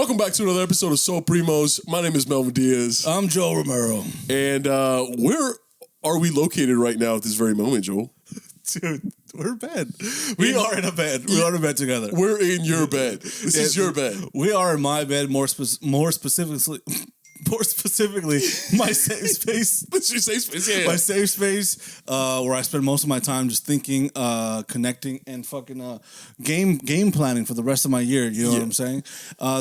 Welcome back to another episode of SoulPrimos. My name is Melvin Diaz. I'm Joel Romero. And where are we located right now at this very moment, Joel? Dude, we're in bed. We are in a bed. We are in bed together. We're in your bed. This is your bed. We are in my bed, more specifically, my safe space. That's your safe space, yeah. My safe space, where I spend most of my time just thinking, connecting, and fucking game planning for the rest of my year. You know what I'm saying?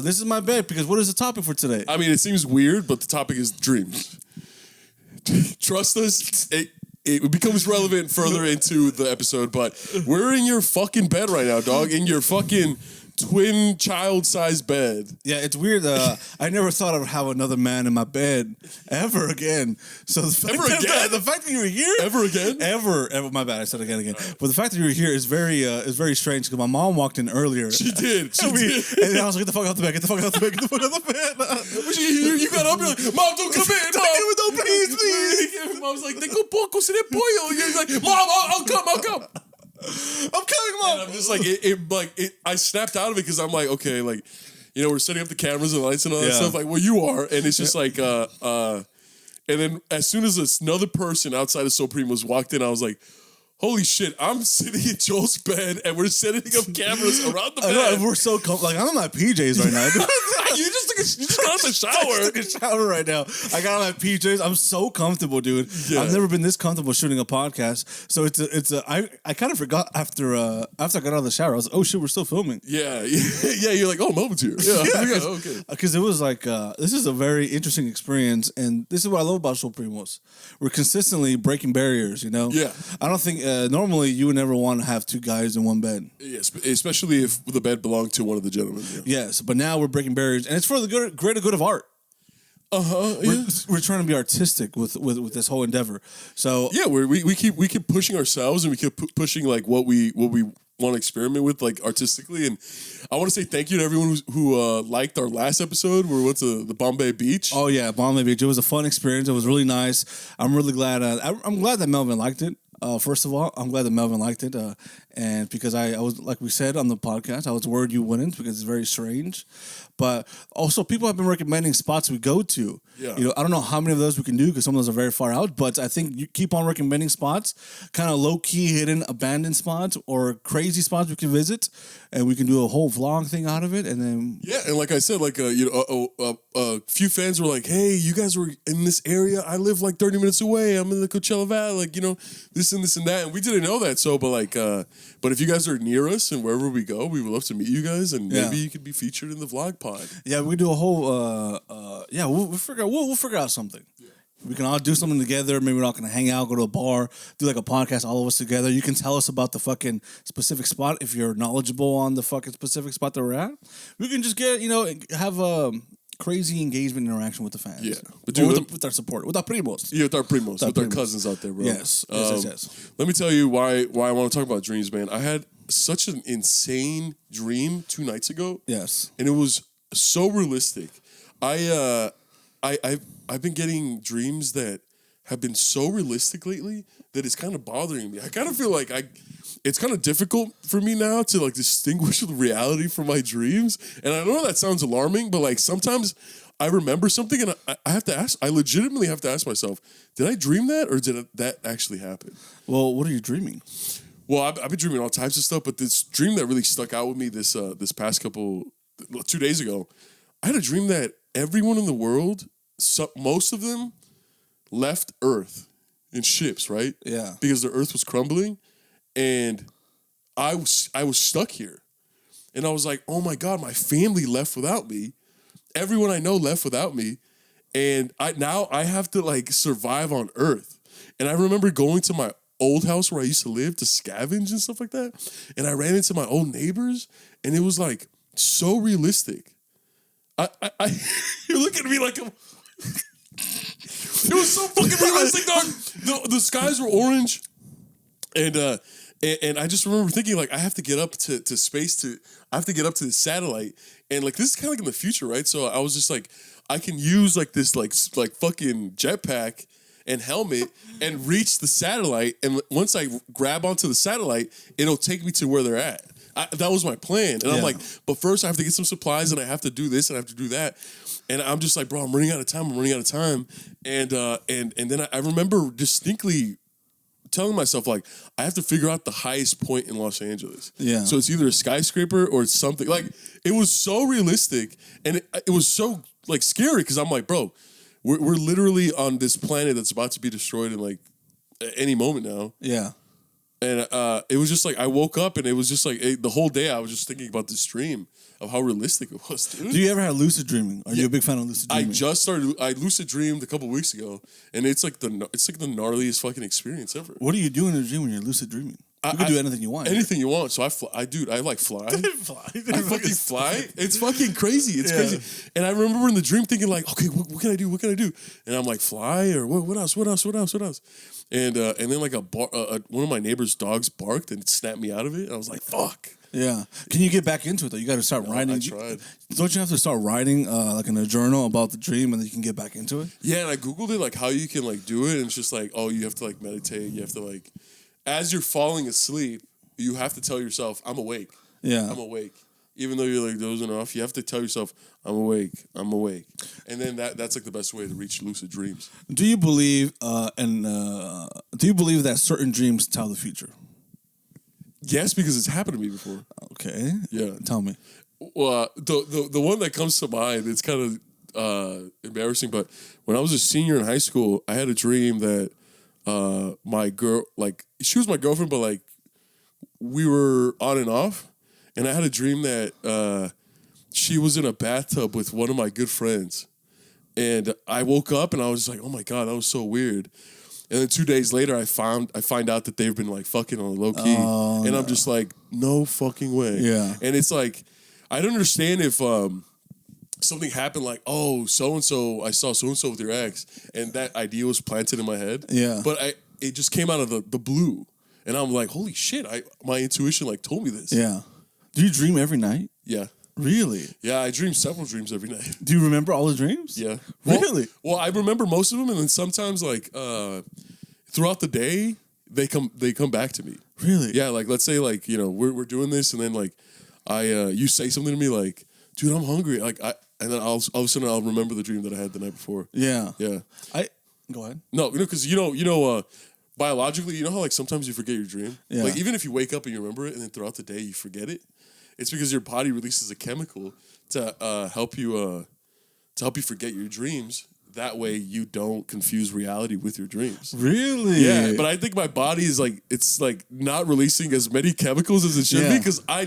This is my bed because what is the topic for today? I mean, it seems weird, but the topic is dreams. Trust us, it becomes relevant further into the episode, but we're in your fucking bed right now, dog. In your fucking twin child-sized bed. Yeah, it's weird. I never thought I would have another man in my bed ever again. So the fact that you were here, ever. My bad, I said again. But the fact that you were here is very strange because my mom walked in earlier. She did. And I was like, "Get the fuck out the bed! Get the fuck out the bed! Get the fuck out the bed!" You got up, you're like, "Mom, don't come in, Mom. No, please." Mom's like, "Tengo poco se de pollo." You're like, "Mom, I'll come." I'm coming, Mom. And I'm just like, I snapped out of it because I'm like, okay, like, you know, we're setting up the cameras and lights and all that stuff. Like, well, you are, and it's just like, and then as soon as another person outside of SoulPrimos walked in, I was like, holy shit, I'm sitting in Joel's bed and we're setting up cameras around the bed. I know, we're so comfortable. Like, I'm in my PJs right now. You just got out the shower. I took a shower right now. I got on my PJs. I'm so comfortable, dude. Yeah. I've never been this comfortable shooting a podcast. So I kind of forgot after I got out of the shower. I was like, oh shit, we're still filming. Yeah. You're like, oh, Melvin's here. Yeah. Okay. Because it was like, this is a very interesting experience, and this is what I love about SoulPrimos. We're consistently breaking barriers, you know? Yeah. I don't think normally you would never want to have two guys in one bed. Yes, especially if the bed belonged to one of the gentlemen. Yeah. Yes, but now we're breaking barriers, and it's for the greater good of art. We're trying to be artistic with this whole endeavor. So yeah, we keep pushing ourselves, and we keep pushing like what we want to experiment with, like artistically. And I want to say thank you to everyone who liked our last episode where we went to the Bombay Beach. Oh yeah, Bombay Beach. It was a fun experience. It was really nice. I'm really glad. I'm glad that Melvin liked it. First of all, I'm glad that Melvin liked it, and because I was, like we said on the podcast, I was worried you wouldn't because it's very strange. But also, people have been recommending spots we go to. Yeah. You know, I don't know how many of those we can do because some of those are very far out. But I think you keep on recommending spots, kind of low key, hidden, abandoned spots or crazy spots we can visit, and we can do a whole vlog thing out of it. And then and like I said, like a few fans were like, "Hey, you guys were in this area. I live like 30 minutes away. I'm in the Coachella Valley. Like, you know, this and that." And we didn't know that. So, but if you guys are near us and wherever we go, we would love to meet you guys, and maybe you could be featured in the vlog pod. Yeah, we do a whole. We'll figure out something. Yeah. We can all do something together. Maybe we're all gonna hang out, go to a bar, do like a podcast, all of us together. You can tell us about the fucking specific spot if you're knowledgeable on the fucking specific spot that we're at. We can just get have a crazy engagement interaction with the fans. Yeah, but with our support, with our primos. Yeah, with our primos, with our cousins out there, bro. Yes. Let me tell you why I want to talk about dreams, man. I had such an insane dream 2 nights ago. Yes, and it was so realistic. I've been getting dreams that have been so realistic lately that it's kind of bothering me. I kind of feel like it's kind of difficult for me now to like distinguish the reality from my dreams. And I know that sounds alarming, but like sometimes I remember something and I legitimately have to ask myself, did I dream that or did that actually happen? Well, what are you dreaming? Well, I've been dreaming all types of stuff, but this dream that really stuck out with me this past 2 days ago, I had a dream that everyone in the world, most of them, left Earth in ships, right? Yeah. Because the Earth was crumbling, and I was stuck here. And I was like, oh my God, my family left without me. Everyone I know left without me. And I have to like survive on Earth. And I remember going to my old house where I used to live to scavenge and stuff like that. And I ran into my old neighbors, and it was like so realistic. You're looking at me like it was so fucking realistic, dog. The skies were orange, and I just remember thinking like I have to get up to space I have to get up to the satellite, and like this is kind of like in the future, right? So I was just like, I can use like this like fucking jetpack and helmet and reach the satellite, and once I grab onto the satellite, it'll take me to where they're at. that was my plan. And I'm Yeah. like, but first I have to get some supplies and I have to do this and I have to do that. And I'm just like, bro, I'm running out of time. And then I remember distinctly telling myself, like, I have to figure out the highest point in Los Angeles. Yeah. So it's either a skyscraper or it's something. Like, it was so realistic and it was so, like, scary because I'm like, bro, we're literally on this planet that's about to be destroyed in, like, any moment now. Yeah. And it was just like, I woke up and it was just like, the whole day I was just thinking about this dream of how realistic it was, dude. Do you ever have lucid dreaming? Are you a big fan of lucid dreaming? I lucid dreamed a couple weeks ago, and it's like the gnarliest fucking experience ever. What do you do in a dream when you're lucid dreaming? You can do anything you want. Anything you want. So I like fly. I fucking fly. It's fucking crazy. It's crazy. And I remember in the dream thinking like, okay, what can I do? What can I do? And I'm like, fly or what else? And then like one of my neighbor's dogs barked and snapped me out of it. And I was like, fuck. Yeah. Can you get back into it though? You got to start writing. I tried. Don't you have to start writing like in a journal about the dream and then you can get back into it? Yeah, and I Googled it, like how you can like do it. And it's just like, oh, you have to like meditate. You have to like, as you're falling asleep, you have to tell yourself, I'm awake. Yeah. I'm awake. Even though you're like dozing off, you have to tell yourself, I'm awake. I'm awake. And then that's like the best way to reach lucid dreams. Do you believe that certain dreams tell the future? Yes, because it's happened to me before. Okay. Yeah. Tell me. Well, the one that comes to mind, it's kind of embarrassing, but when I was a senior in high school, I had a dream that my girl, like, she was my girlfriend, but like, we were on and off. And I had a dream that she was in a bathtub with one of my good friends. And I woke up and I was like, oh my God, that was so weird. And then 2 days later, I find out that they've been like fucking on a low key. Oh, and I'm just like, no fucking way. Yeah. And it's like, I don't understand if something happened like, oh, so-and-so, I saw so-and-so with your ex. And that idea was planted in my head. Yeah. But it just came out of the blue. And I'm like, holy shit, my intuition like told me this. Yeah. Do you dream every night? Yeah. Really? Yeah, I dream several dreams every night. Do you remember all the dreams? Yeah. Really? Well, I remember most of them, and then sometimes, like, throughout the day, they come back to me. Really? Yeah, like, let's say, like, you know, we're doing this, and then, like, you say something to me, like, dude, I'm hungry. Like, and then all of a sudden, I'll remember the dream that I had the night before. Yeah. Yeah. Go ahead. No, because, biologically, you know how, like, sometimes you forget your dream? Yeah. Like, even if you wake up and you remember it, and then throughout the day, you forget it, it's because your body releases a chemical to help you forget your dreams. That way, you don't confuse reality with your dreams. Really? Yeah, but I think my body is like, it's like not releasing as many chemicals as it should be because I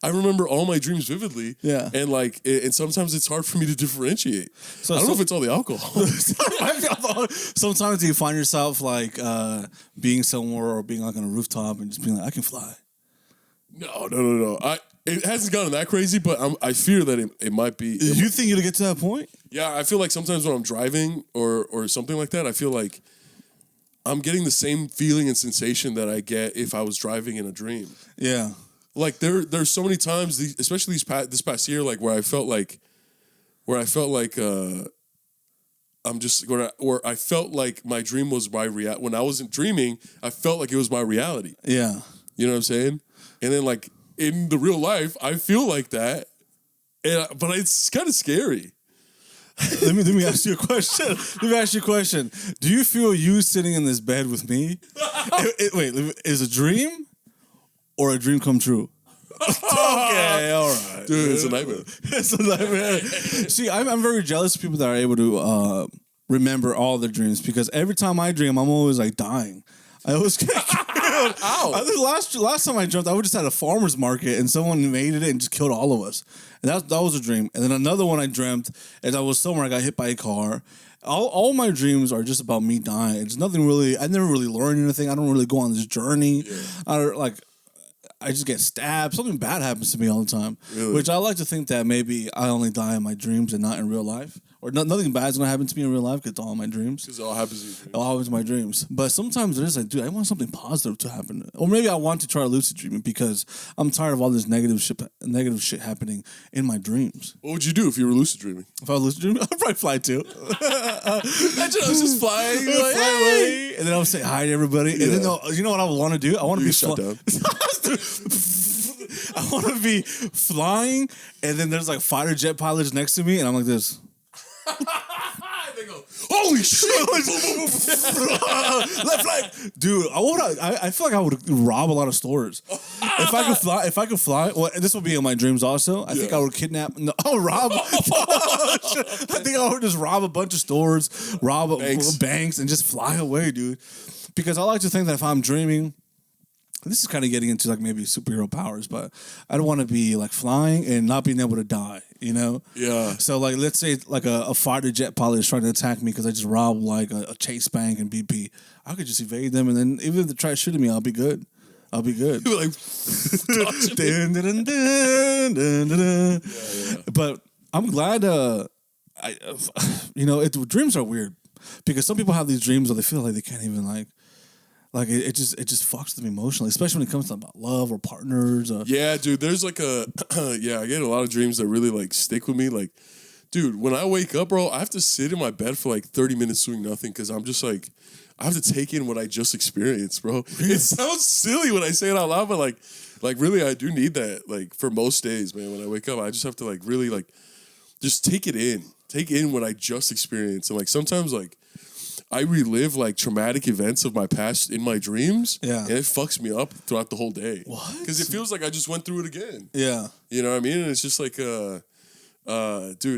remember all my dreams vividly. Yeah, and like, and sometimes it's hard for me to differentiate. So I don't know if it's all the alcohol. Sometimes you find yourself like being somewhere or being like on a rooftop and just being like, I can fly. No. It hasn't gotten that crazy, but I fear that it might be. You think you'll get to that point? Yeah, I feel like sometimes when I'm driving or something like that, I feel like I'm getting the same feeling and sensation that I get if I was driving in a dream. Yeah. Like there's so many times, especially this past year, like where I felt like where I felt like my dream was my reality. When I wasn't dreaming, I felt like it was my reality. Yeah. You know what I'm saying? And then like in the real life, I feel like that, but it's kind of scary. Let me ask you a question. Do you feel you sitting in this bed with me? Wait, is a dream or a dream come true? Okay, all right. Dude, it's a nightmare. It's a nightmare. See, I'm very jealous of people that are able to remember all their dreams because every time I dream, I'm always like dying. I always get Ow. Last time I dreamt, I was just at a farmer's market and someone made it and just killed all of us. And that was a dream. And then another one I dreamt is I was somewhere, I got hit by a car. All my dreams are just about me dying. It's nothing really, I never really learned anything. I don't really go on this journey. Yeah. I just get stabbed. Something bad happens to me all the time. Really? Which I like to think that maybe I only die in my dreams and not in real life. Or nothing bad is going to happen to me in real life because it's all in my dreams. Because it all happens in your dreams. It all happens in my dreams. But sometimes it is like, dude, I want something positive to happen. Or maybe I want to try lucid dreaming because I'm tired of all this negative shit happening in my dreams. What would you do if you were lucid dreaming? If I was lucid dreaming, I'd probably fly too. Imagine I was just flying. Like, fly away. And then I would say hi to everybody. Yeah. And then you know what I would want to do? I want to be shut down. I want to be flying, and then there's like fighter jet pilots next to me, and I'm like this. They go, holy shit! Left flank, dude. I feel like I would rob a lot of stores if I could fly. Well, this would be in my dreams also. I think I would kidnap. No, rob. I think I would just rob a bunch of stores, rob banks, and just fly away, dude. Because I like to think that if I'm dreaming. This is kind of getting into like maybe superhero powers, but I don't want to be like flying and not being able to die, you know? Yeah. So like, let's say like a fighter jet pilot is trying to attack me because I just robbed like a Chase Bank and BP. I could just evade them, and then even if they try shooting me, I'll be good. I'll be good. You're like, dun, dun, dun, dun, dun, dun. Yeah. But I'm glad. Dreams are weird because some people have these dreams where they feel like they can't even like it just fucks them emotionally, especially when it comes to about love or partners. Yeah, dude. There's like I get a lot of dreams that really like stick with me. Like, dude, when I wake up, bro, I have to sit in my bed for like 30 minutes doing nothing because I'm just like, I have to take in what I just experienced, bro. It sounds silly when I say it out loud, but like really, I do need that. Like for most days, man, when I wake up, I just have to like really like just take in what I just experienced, and like sometimes like. I relive like traumatic events of my past in my dreams, and it fucks me up throughout the whole day. What? Because it feels like I just went through it again. Yeah, you know what I mean. And it's just like, dude,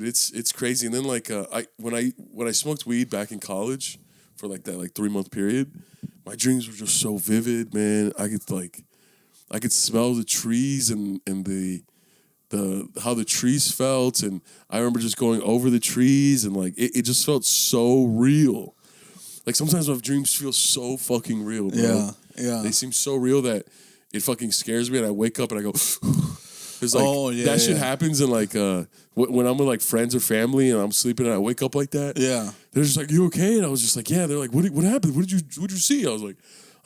it's crazy. And then like, when I smoked weed back in college for like that like 3-month period, my dreams were just so vivid, man. I could smell the trees and the how the trees felt, and I remember just going over the trees, and like it just felt so real. Like sometimes my dreams feel so fucking real, bro. Yeah. They seem so real that it fucking scares me, and I wake up and I go, it's like that shit happens, and like when I'm with like friends or family and I'm sleeping and I wake up like that. Yeah. They're just like, "You okay?" And I was just like, "Yeah." They're like, "What happened? What did you see?" I was like,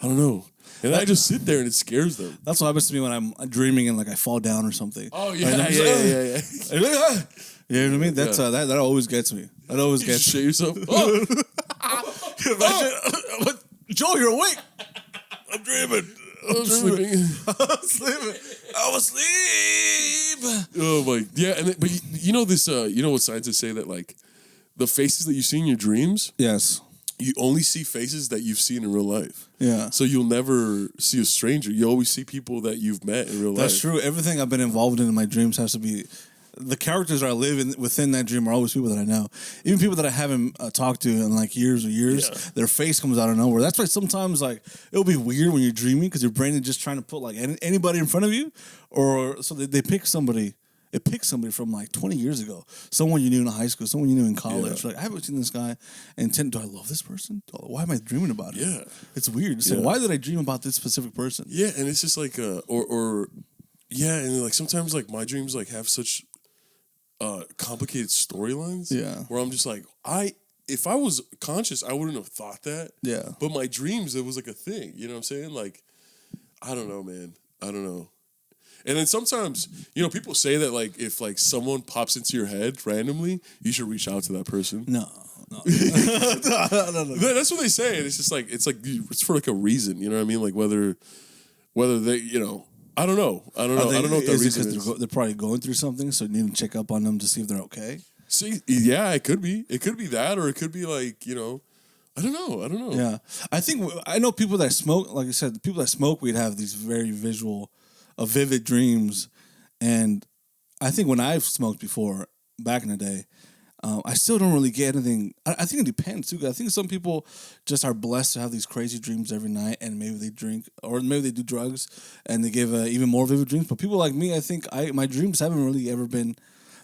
"I don't know." And I just sit there and it scares them. That's what happens to me when I'm dreaming and like I fall down or something. Oh yeah, like, yeah. You know what I mean? That's that always gets me. That always gets shit yourself. Oh. Joe, you're awake. I'm dreaming. I'm sleeping. I was asleep. Oh my, yeah. But you know this. You know what scientists say that like the faces that you see in your dreams. Yes. You only see faces that you've seen in real life. Yeah. So you'll never see a stranger. You always see people that you've met in real life. That's true. Everything I've been involved in my dreams has to be. The characters I live in within that dream are always people that I know. Even people that I haven't talked to in like years, their face comes out of nowhere. That's why sometimes like it'll be weird when you're dreaming because your brain is just trying to put like anybody in front of you, or so they pick somebody. It picks somebody from like 20 years ago, someone you knew in high school, someone you knew in college. Like I haven't seen this guy, and do I love this person? Why am I dreaming about it? Yeah, it's weird. It's like, why did I dream about this specific person? Yeah, and it's just like and like sometimes like my dreams like have such. Complicated storylines. Yeah, where I'm just like, if I was conscious, I wouldn't have thought that. Yeah, but my dreams, it was like a thing. You know what I'm saying? Like, I don't know, man. I don't know. And then sometimes, you know, people say that like if like someone pops into your head randomly, you should reach out to that person. No. That's what they say. And it's just like it's for like a reason. You know what I mean? Like whether they, you know. I don't know. I don't know what the reason is. They're probably going through something, so you need to check up on them to see if they're okay. See, yeah, it could be. It could be that, or it could be like, you know, I don't know. Yeah. I know people that smoke, like I said, people that smoke weed have these very vivid dreams. And I think when I've smoked before, back in the day, I still don't really get anything. I think it depends too. I think some people just are blessed to have these crazy dreams every night, and maybe they drink or maybe they do drugs, and they give even more vivid dreams. But people like me, I think my dreams haven't really ever been.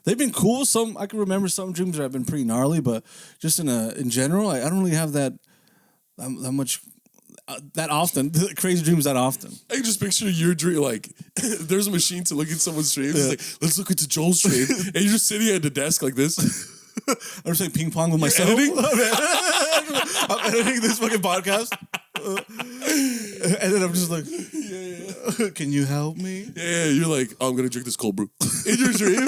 They've been cool. Some I can remember some dreams that have been pretty gnarly, but just in general, I don't really have that much. That often, crazy dreams that often. I can just picture your dream, like, there's a machine to look at someone's dreams. Yeah. Like, let's look into Joel's dream. And you're just sitting at the desk like this. I'm just like ping pong with myself. I'm editing this fucking podcast. And then I'm just like, can you help me? Yeah, you're like, oh, I'm going to drink this cold brew. In your dream?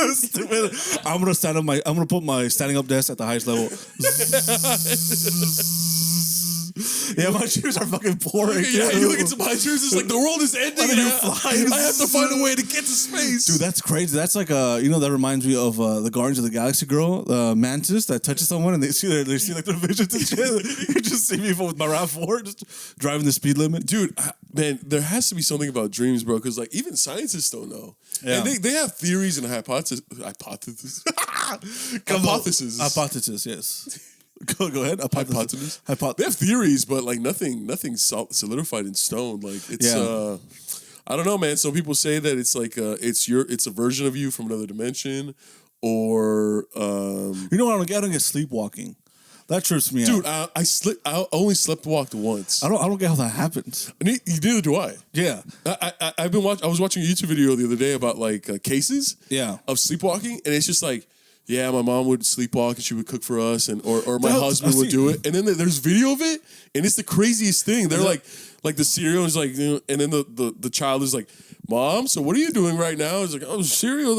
I'm going to put my standing up desk at the highest level. Yeah, my dreams are fucking boring. Yeah, you look into my dreams, it's like the world is ending. And I have to find a way to get to space. Dude, that's crazy. That's like that reminds me of the Guardians of the Galaxy girl, Mantis, that touches someone and they see like their visions and shit. You just see me with my RAV4 just driving the speed limit. Dude, man, there has to be something about dreams, bro, because like even scientists don't know. Yeah. And they have theories and hypotheses. Hypothesis, yes. Go ahead. Hypothesis. They have theories, but like nothing solidified in stone. Like it's I don't know, man. Some people say that it's like it's a version of you from another dimension, or you know what? I don't get sleepwalking. That trips me dude, out. Dude, I only slept-walked once. I don't get how that happens. Neither do I. Yeah. I was watching a YouTube video the other day about like cases of sleepwalking, and it's just like, yeah, my mom would sleepwalk and she would cook for us, and or my husband would do it, and then there's video of it, and it's the craziest thing. They're like the cereal is like, and then the child is like, Mom, so what are you doing right now? It's like, oh, cereal.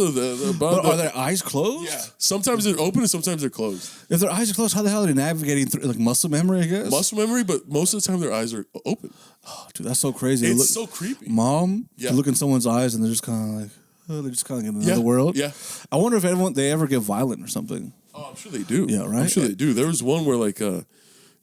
But are their eyes closed? Yeah. Sometimes they're open and sometimes they're closed. If their eyes are closed, how the hell are they navigating through like muscle memory, I guess? Muscle memory, but most of the time their eyes are open. Oh, dude, that's so crazy. It's so creepy. Mom, you look in someone's eyes and they're just kind of like, they're just kind of in another world. Yeah. I wonder if they ever get violent or something. Oh, I'm sure they do. Yeah, right? I'm sure they do. There was one where like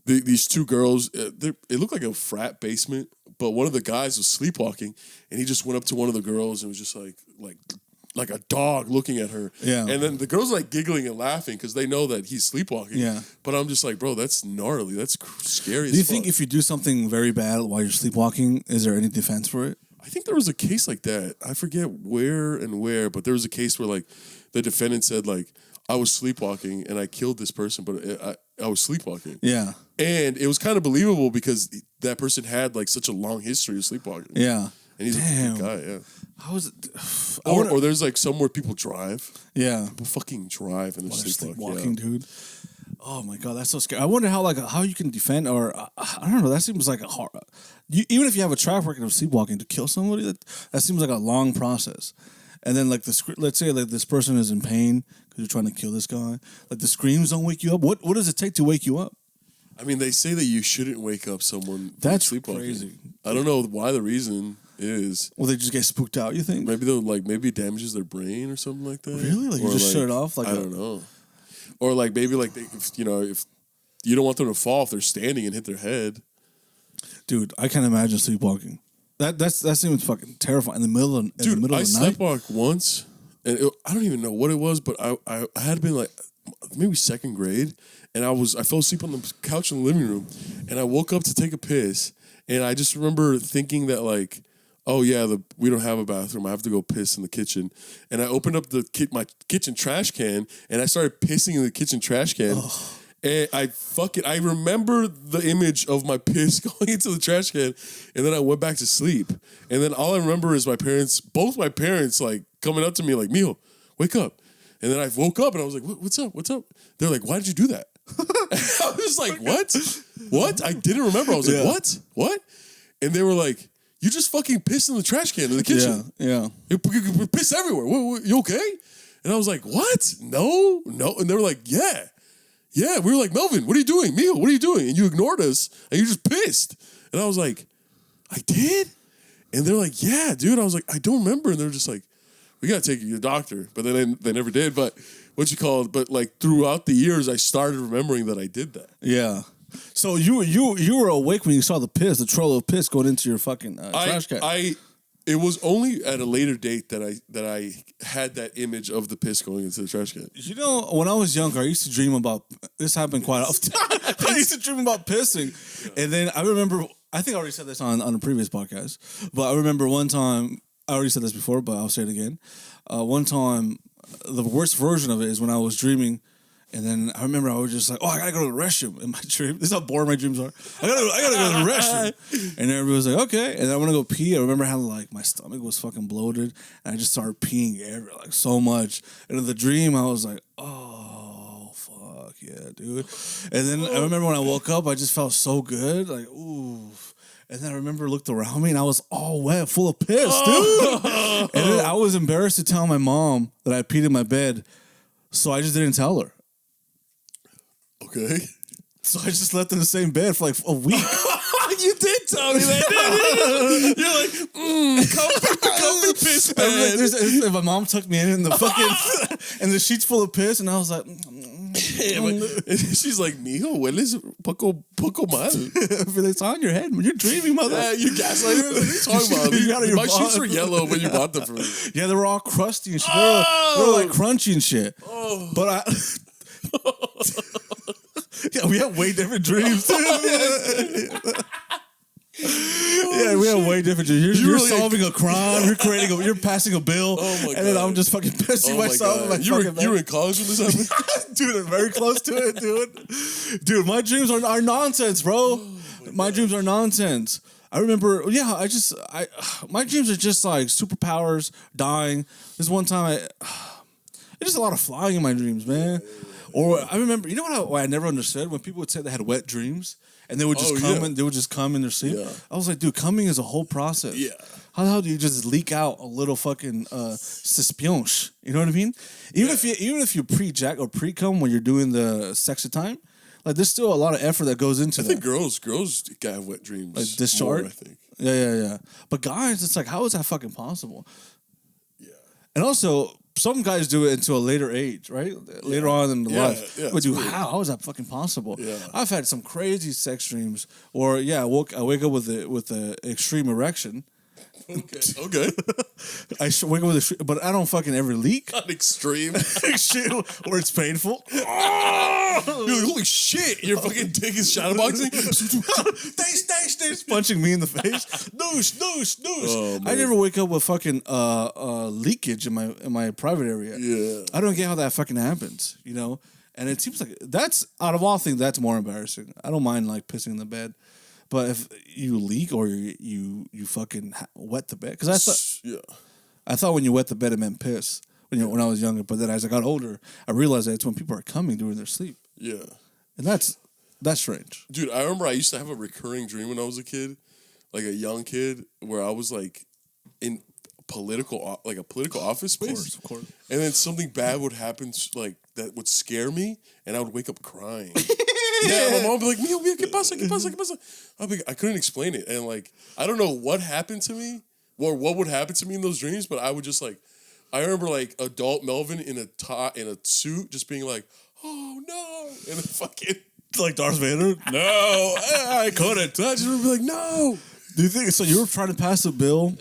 these two girls, it looked like a frat basement, but one of the guys was sleepwalking, and he just went up to one of the girls and was just like a dog looking at her. Yeah. And then the girls are like giggling and laughing because they know that he's sleepwalking. Yeah. But I'm just like, bro, that's gnarly. That's scary. Do you think if you do something very bad while you're sleepwalking, is there any defense for it? I think there was a case like that. I forget where, but there was a case where like the defendant said like, I was sleepwalking and I killed this person, but I was sleepwalking. Yeah. And it was kind of believable because that person had like such a long history of sleepwalking. Yeah. And he's a good guy, yeah. How is it? Or there's like somewhere people drive. Yeah. People fucking drive and they're sleepwalking, dude. Oh my God, that's so scary. I wonder how you can defend, or I don't know. That seems like a hard. Even if you have a track record of sleepwalking to kill somebody, that seems like a long process. And then like let's say like this person is in pain because you're trying to kill this guy. Like the screams don't wake you up. What does it take to wake you up? I mean, they say that you shouldn't wake up someone. That's sleepwalking. Crazy. I don't know why the reason is. Well, they just get spooked out. You think? Maybe maybe it damages their brain or something like that. Really? Like you just shut it off? Like I don't know. Or like maybe like if you don't want them to fall if they're standing and hit their head. Dude, I can't imagine sleepwalking. That seems fucking terrifying in the middle of the night. I sleepwalked once, and I don't even know what it was, but I had been like maybe second grade, and I fell asleep on the couch in the living room, and I woke up to take a piss, and I just remember thinking that like, oh yeah, we don't have a bathroom. I have to go piss in the kitchen, and I opened up my kitchen trash can, and I started pissing in the kitchen trash can. Oh. And I remember the image of my piss going into the trash can, and then I went back to sleep. And then all I remember is both my parents, like coming up to me like, Mio, wake up. And then I woke up and I was like, what's up? What's up? They're like, why did you do that? I was like, what? I didn't remember. I was like, what? And they were like, you just fucking pissed in the trash can in the kitchen. Yeah. You piss everywhere. You okay? And I was like, what? No. And they were like, yeah. Yeah, we were like, Melvin, what are you doing? Mio, what are you doing? And you ignored us, and you just pissed. And I was like, I did? And they're like, yeah, dude. I was like, I don't remember. And they're just like, we got to take you to the doctor. But then they never did. But but like throughout the years, I started remembering that I did that. Yeah. So you were awake when you saw the trail of piss going into your fucking trash can. It was only at a later date that I had that image of the piss going into the trash can. You know, when I was younger, I used to dream about this. Happened quite often. I used to dream about pissing, and then I remember. I think I already said this on a previous podcast, but I remember one time. I already said this before, but I'll say it again. One time, the worst version of it is when I was dreaming. And then I remember I was just like, oh, I gotta go to the restroom in my dream. This is how boring my dreams are. I gotta go to the restroom. And everybody was like, okay. And then I want to go pee. I remember how like my stomach was fucking bloated, and I just started peeing everywhere, like so much. And in the dream, I was like, oh fuck yeah, dude. And then I remember when I woke up, I just felt so good, like ooh. And then I remember looked around me and I was all wet, full of piss, dude. And then I was embarrassed to tell my mom that I peed in my bed, so I just didn't tell her. Okay. So I just slept in the same bed for like a week. You did tell me that. You're like, comfy piss bed. And my mom tucked me in the fucking and the sheets full of piss, and I was like, she's like, mijo, hueles poco mal. It's on your head when you're dreaming, mother. Yeah, you gaslighting her? What are you talking about? My sheets were yellow when you bought them for me. Yeah, they were all crusty and shit. They were like crunchy and shit. Oh. But I. Yeah, we have way different dreams. Yeah, we have way different dreams. You're really solving a crime. You're passing a bill. Oh my God. And then I'm just fucking pissing myself. In my you were in college when this happened? Dude, I'm very close to it, dude. Dude, my dreams are nonsense, bro. My dreams are nonsense. I remember, my dreams are just like superpowers, dying. This one time, there's just a lot of flying in my dreams, man. Or I remember, you know what I never understood? When people would say they had wet dreams and they would just they would just come in their sleep. Yeah. I was like, dude, coming is a whole process. Yeah. How the hell do you just leak out a little fucking suspionge? You know what I mean? Even if you pre-jack or pre-cum when you're doing the sexy time, like there's still a lot of effort that goes into that. I think girls gotta have wet dreams. Like discharge? More, I think. Yeah. But guys, it's like, how is that fucking possible? Yeah. And also, some guys do it until a later age, right? Later on in the life. Yeah, but how is that fucking possible? Yeah. I've had some crazy sex dreams, or I wake up with the extreme erection. Okay. I wake up with but I don't fucking ever leak. Not extreme. Where it's painful. You're like, holy shit! You're fucking dick is shadowboxing. They punching me in the face. Noosh. Oh, I never wake up with fucking leakage in my private area. Yeah. I don't get how that fucking happens, you know? And it seems like that's, out of all things, that's more embarrassing. I don't mind like pissing in the bed. But if you leak or you fucking wet the bed, because I thought when you wet the bed it meant piss when I was younger. But then as I got older, I realized that it's when people are coming during their sleep. Yeah, and that's strange, dude. I remember I used to have a recurring dream when I was a kid, like a young kid, where I was like in a political office space, of course, and then something bad would happen, like that would scare me, and I would wake up crying. Yeah, my mom would be like, "Mio, ¿qué pasa? I'd be, I couldn't explain it, and like I don't know what happened to me or what would happen to me in those dreams, but I would just like, I remember like adult Melvin in a suit, just being like, "Oh no," and then fucking like Darth Vader. No, I couldn't. I just remember like, "No." Do you think so? You were trying to pass a bill,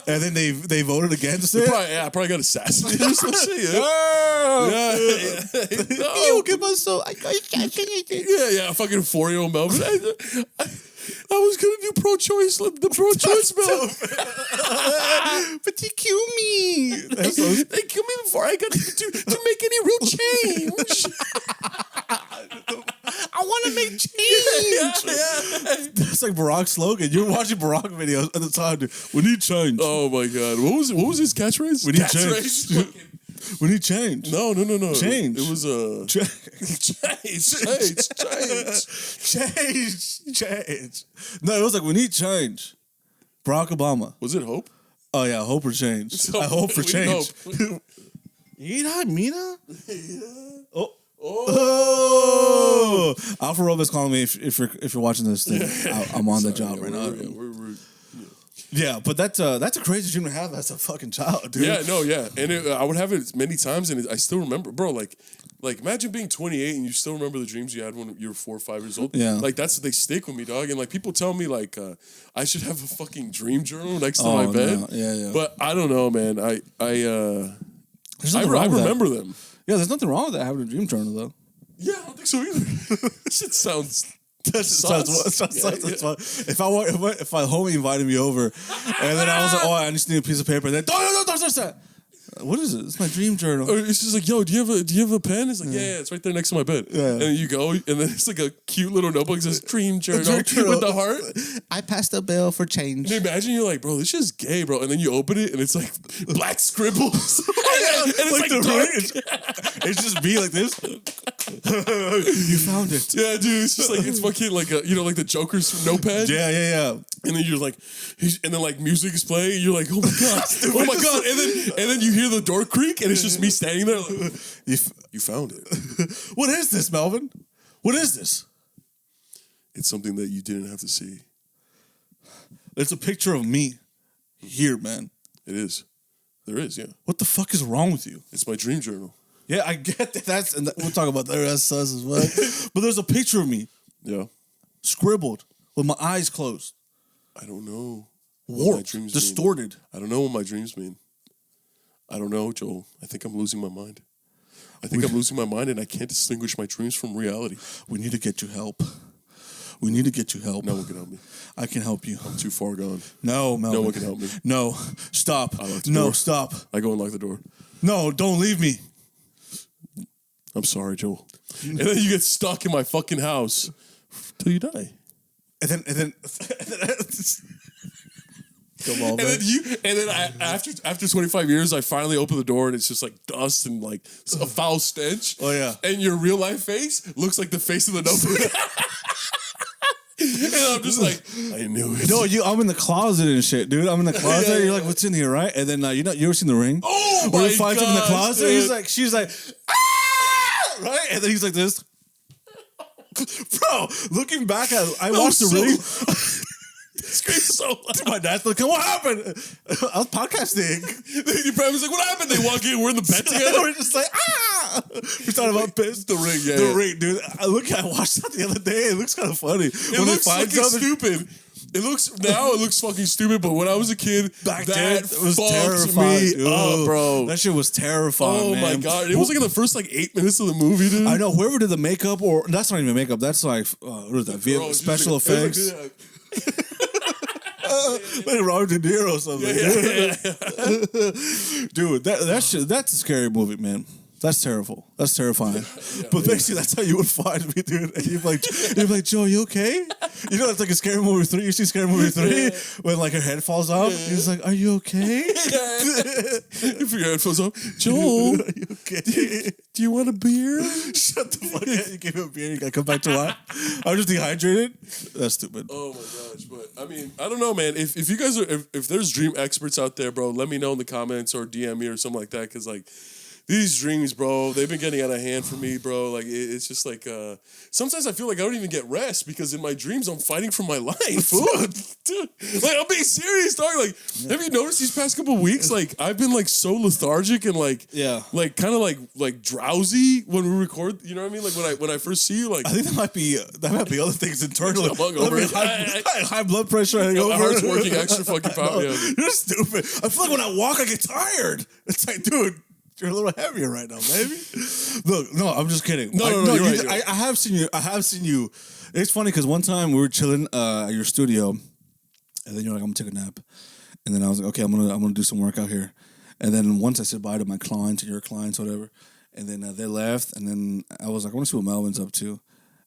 and then they voted against it. I probably got assassinated or some shit. Yeah. No. ¿Qué pasó? Yeah. Fucking 4-year-old Melvin. I was gonna do pro-choice, the pro-choice bill, but they killed me. They killed me before I got to make any real change. I want to make change. Yeah. That's like Barack's slogan. You were watching Barack videos at the time, dude. We need change. Oh my God. What was his catchphrase? We need change. We need change. No. Change. It was change. No, it was like, we need change. Barack Obama. Was it hope? Oh yeah, hope or change. So, I hope for change. Mina? Oh. Alpha Robo's calling me if you're watching this thing. I'm on the job right now. Yeah, but that's a crazy dream to have as a fucking child, dude. Yeah. And I would have it many times, and I still remember, bro. Like imagine being 28 and you still remember the dreams you had when you were 4 or 5 years old. Yeah, like they stick with me, dog. And like people tell me like I should have a fucking dream journal next to my bed. No. Yeah. But I don't know, man. I remember them. Yeah, there's nothing wrong with that, having a dream journal, though. Yeah, I don't think so either. Shit sounds... Sounds fun. If my homie invited me over, and then I was like, I just need a piece of paper, and then, don't touch that. What is it? It's my dream journal. Or it's just like, yo, do you have a pen? It's like, yeah, it's right there next to my bed. Yeah. And then you go, and then it's like a cute little notebook that says dream journal with the heart. I passed a bill for change. And imagine you're like, bro, this shit's gay, bro. And then you open it, and it's like black scribbles. and it's like dark. It's just me like this. You found it. Yeah, dude. It's just like, it's fucking like like the Joker's notepad. Yeah. And then you're like, and then like music is playing, and you're like, oh my god, oh my god, and then you hear the door creak, and it's just me standing there. Like, you found it. What is this, Melvin? What is this? it's something that you didn't have to see. It's a picture of me here, man. It is. There is, yeah. What the fuck is wrong with you? It's my dream journal. Yeah, I get that. We'll talk about that. That's us as well. But there's a picture of me. Yeah. Scribbled with my eyes closed. I don't know. Warped. Distorted. Mean. I don't know what my dreams mean. I don't know, Joel. I think I'm losing my mind. I'm losing my mind and I can't distinguish my dreams from reality. We need to get you help. We need to get you help. No one can help me. I can help you. I'm too far gone. No, Melvin. No one can help me. No. Stop. No, stop. I go and lock the door. No, don't leave me. I'm sorry, Joel. And then you get stuck in my fucking house till you die. And then come on, man. After 25 years, I finally open the door and it's just like dust and like a foul stench. Oh yeah. And your real life face looks like the face of the notebook. And I'm just like, I knew it. No, I'm in the closet and shit, dude. I'm in the closet. Yeah. You're like, what's in here, right? And then you ever seen The Ring? Oh where my he finds him in the closet. Dude. She's like, ah! Right? And then he's like this. Bro, looking back at it, I watched The Ring. Scream so loud. My dad's like, what happened? I was podcasting. Your parents like, what happened? They walk in, we're in the bed together. We're just like, ah! We're talking about piss. The Ring, yeah. The Ring, dude. I watched that the other day. It looks kind of funny. It looks fucking stupid. It looks fucking stupid, but when I was a kid, back that then, it was terrifying. Me up, bro. That shit was terrifying. Oh man. My god, it was like in the first like 8 minutes of the movie, dude. I know whoever did the makeup, or that's not even makeup. That's like what is that? Special effects. Like Robert De Niro or something. Yeah. Dude, that's a scary movie, man. That's terrible. That's terrifying. But basically, that's how you would find me, dude. And you're like, Joe, you okay? You know, it's like a Scary Movie 3. You see Scary Movie 3 when like her head falls off. He's like, are you okay? If your head falls off, Joel, are you okay? Do you want a beer? Shut the fuck up. You gave me a beer. You gotta come back to life. I'm just dehydrated. That's stupid. Oh my gosh. But I mean, I don't know, man. If you guys are, if there's dream experts out there, bro, let me know in the comments or DM me or something like that. Cause like, these dreams, bro, they've been getting out of hand for me, bro. Like, it's just like, sometimes I feel like I don't even get rest because in my dreams, I'm fighting for my life. Dude, like, I'm being serious, dog. Like, have you noticed these past couple of weeks? Like, I've been, like, so lethargic and, like, like kind of, like drowsy when we record. You know what I mean? Like, when I first see you, like. I think that might be other things internally. High blood pressure. My heart's working extra fucking power. You're stupid. I feel like when I walk, I get tired. It's like, dude. You're a little heavier right now, baby. Look, no, I'm just kidding. No, you're right. I have seen you. I have seen you. It's funny because one time we were chilling at your studio, and then you're like, "I'm gonna take a nap," and then I was like, "Okay, I'm gonna do some work out here." And then once I said bye to my clients and your clients, whatever, and then they left, and then I was like, "I want to see what Melvin's up to."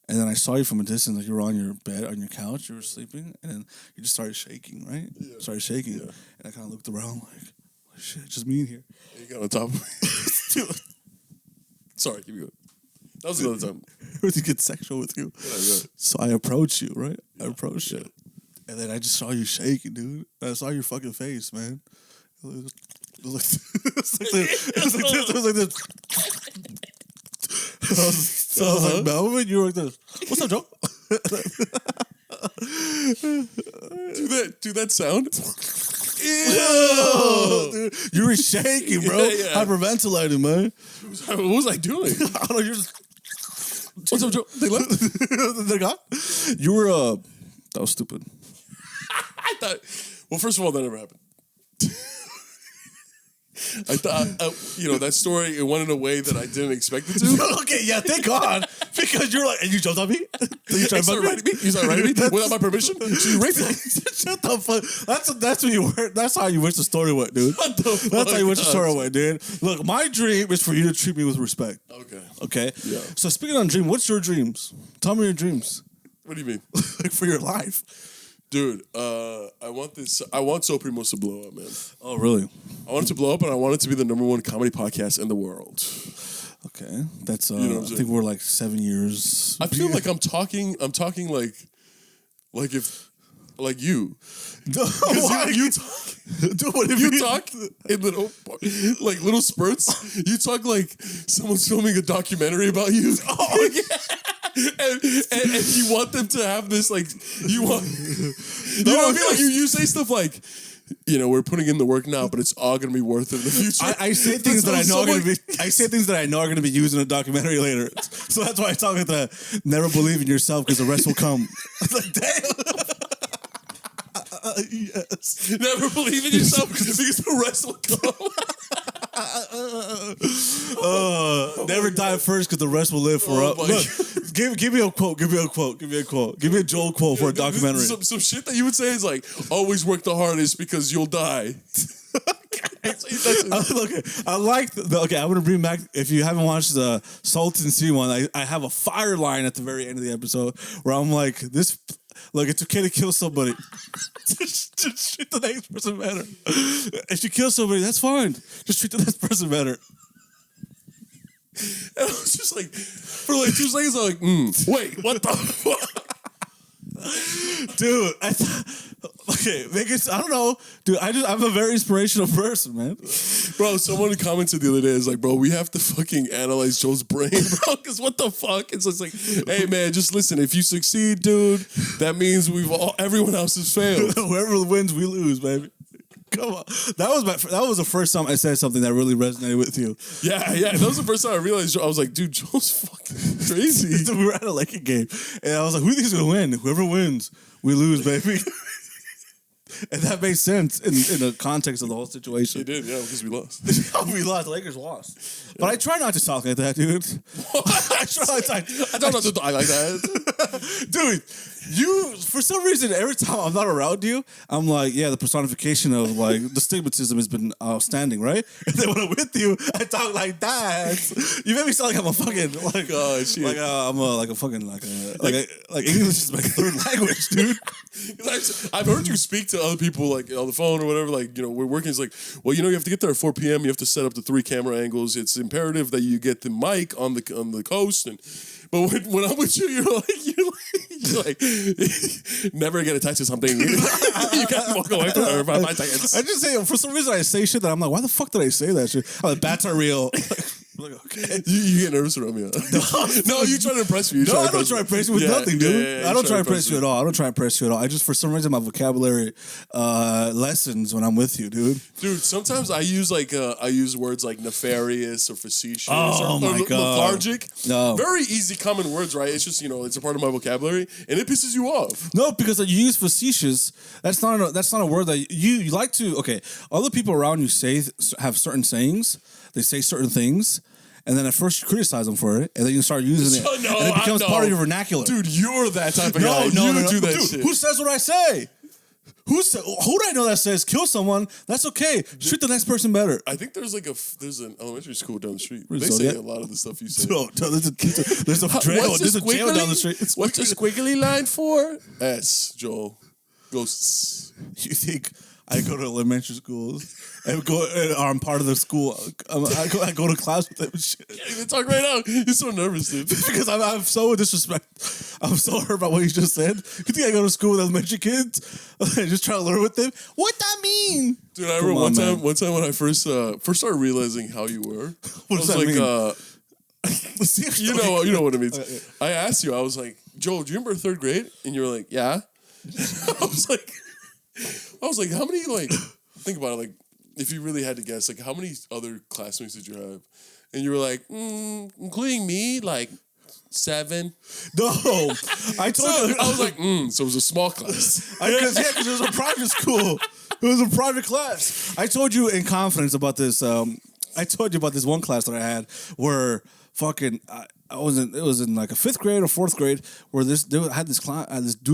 And then I saw you from a distance, like you were on your bed, on your couch, you were sleeping, and then you just started shaking, right? Yeah. Started shaking, and I kind of looked around like. Shit, just me in here. You got on top of me. Sorry, keep going. That was the other time. To get sexual with you. Yeah. So I approached you, right? I approached you. And then I just saw you shaking, dude. I saw your fucking face, man. It was like this. So I was like, Melvin, you were like this. What's up, Joe? Do that sound. Ew. Dude, you were shaking, bro. Hyperventilating, man. What was I doing? I don't know. You're just. What's up, Joe? They left. They got. You were that was stupid. I thought. Well, first of all, that never happened. I thought, that story, it went in a way that I didn't expect it to. Okay, yeah, thank God. Because you're like, and you jumped on me? You started writing me? You started writing me without my permission? So you raped me? Shut the fuck. That's what you were. That's how you wish the story went, dude. That's how you wish the story went, dude. Look, my dream is for you to treat me with respect. Okay? Yeah. So speaking on dream, what's your dreams? Tell me your dreams. What do you mean? Like for your life. Dude, I want SoulPrimos to blow up, man. Oh, really? I want it to blow up, and I want it to be the #1 comedy podcast in the world. Okay, that's. I think we're like 7 years. I feel like I'm talking like you. No, you talk. Dude, what if you talk in little spurts? You talk like someone's filming a documentary about you. Oh, yeah. and you want them to have this like you want. You know what I mean? Like you say stuff like, you know, we're putting in the work now, but it's all going to be worth it in the future. I say things that I know are going to be. I say things that I know are going to be used in a documentary later. So that's why I talk about the never believe in yourself because the rest will come. I was like, damn. Yes. Never believe in yourself because the rest will come. Never die first because the rest will live for up. Look, give me a quote. Give me a quote. Give me a quote. Give me a Joel quote for a documentary. Some shit that you would say is like, always work the hardest because you'll die. Okay, I like okay, I'm gonna bring back, if you haven't watched the Sultan C one, I have a fire line at the very end of the episode where I'm like, this, look, it's okay to kill somebody. just treat the next person better. If you kill somebody, that's fine. Just treat the next person better. And I was just like, for like 2 seconds, I'm like, wait, what the fuck? Dude, okay, Vegas, I don't know. Dude, I'm a very inspirational person, man. Bro, someone commented the other day, is like, bro, we have to fucking analyze Joe's brain, bro, because what the fuck? It's just like, hey, man, just listen. If you succeed, dude, that means everyone else has failed. Whoever wins, we lose, baby. Come on. That was the first time I said something that really resonated with you. Yeah. That was the first time I realized. I was like, dude, Joel's fucking crazy. So we were at a Laker game, and I was like, who do you think is going to win? Whoever wins, we lose, baby. And that made sense in the context of the whole situation. It did, yeah, because we lost. We lost. The Lakers lost. But I try not to talk like that, dude. I don't know to talk like that. Dude, you, for some reason, every time I'm not around you, I'm like, yeah, the personification of like the stigmatism has been outstanding, right? And then when I'm with you, I talk like that. You make me sound like I'm a fucking like shit. Like I'm a fucking like English is my third language, dude. I've heard you speak to other people like on the phone or whatever. Like, you know, we're working. It's like, well, you know, you have to get there at 4 p.m. You have to set up the 3 camera angles. It's imperative that you get the mic on the coast. But when I'm with you, you're like, never get attached to something. You can't walk away from her for 5 seconds. I just say, for some reason, I say shit that I'm like, why the fuck did I say that shit? I'm like, bats are real. Like, okay. You get nervous around me. No, you try to impress me. I don't try to impress you with nothing, dude. I don't try to impress you at all. I don't try to impress you at all. I just, for some reason, my vocabulary lessens when I'm with you, dude. Dude, sometimes I use words like nefarious or facetious or God. Lethargic. No. Very easy common words, right? It's just, you know, it's a part of my vocabulary, and it pisses you off. No, because you use facetious. That's not a word that you like to. Okay, other people around you have certain sayings. They say certain things, and then at first you criticize them for it, and then you start using it, and it becomes part of your vernacular. Dude, you're that type of guy. No, do that dude, shit. Who says what I say? Who do I know that says kill someone? That's okay. Treat the next person better. I think there's an elementary school down the street. They So, say yeah. a lot of the stuff you say. There's a jail down the street. What's the squiggly line for? S, Joel. Ghosts. You think I go to elementary schools and I'm part of the school? I go to class with them and shit. Can't even talk right now. You're so nervous, dude. Because I'm so disrespect. I'm so hurt by what you just said. You think I go to school with elementary kids? Just try to learn with them? What that mean? Dude, I remember one time when I first started realizing how you were. What does that mean? You know what it means. Okay. I asked you, I was like, Joel, do you remember 3rd grade? And you were like, yeah. I was like, how many, like, think about it, like, if you really had to guess, like, how many other classmates did you have? And you were like, including me, like, 7. No, I told you. I was like, so it was a small class. Because it was a private school. It was a private class. I told you in confidence about this. I told you about this one class that I had where fucking it was in like a 5th grade or 4th grade where this dude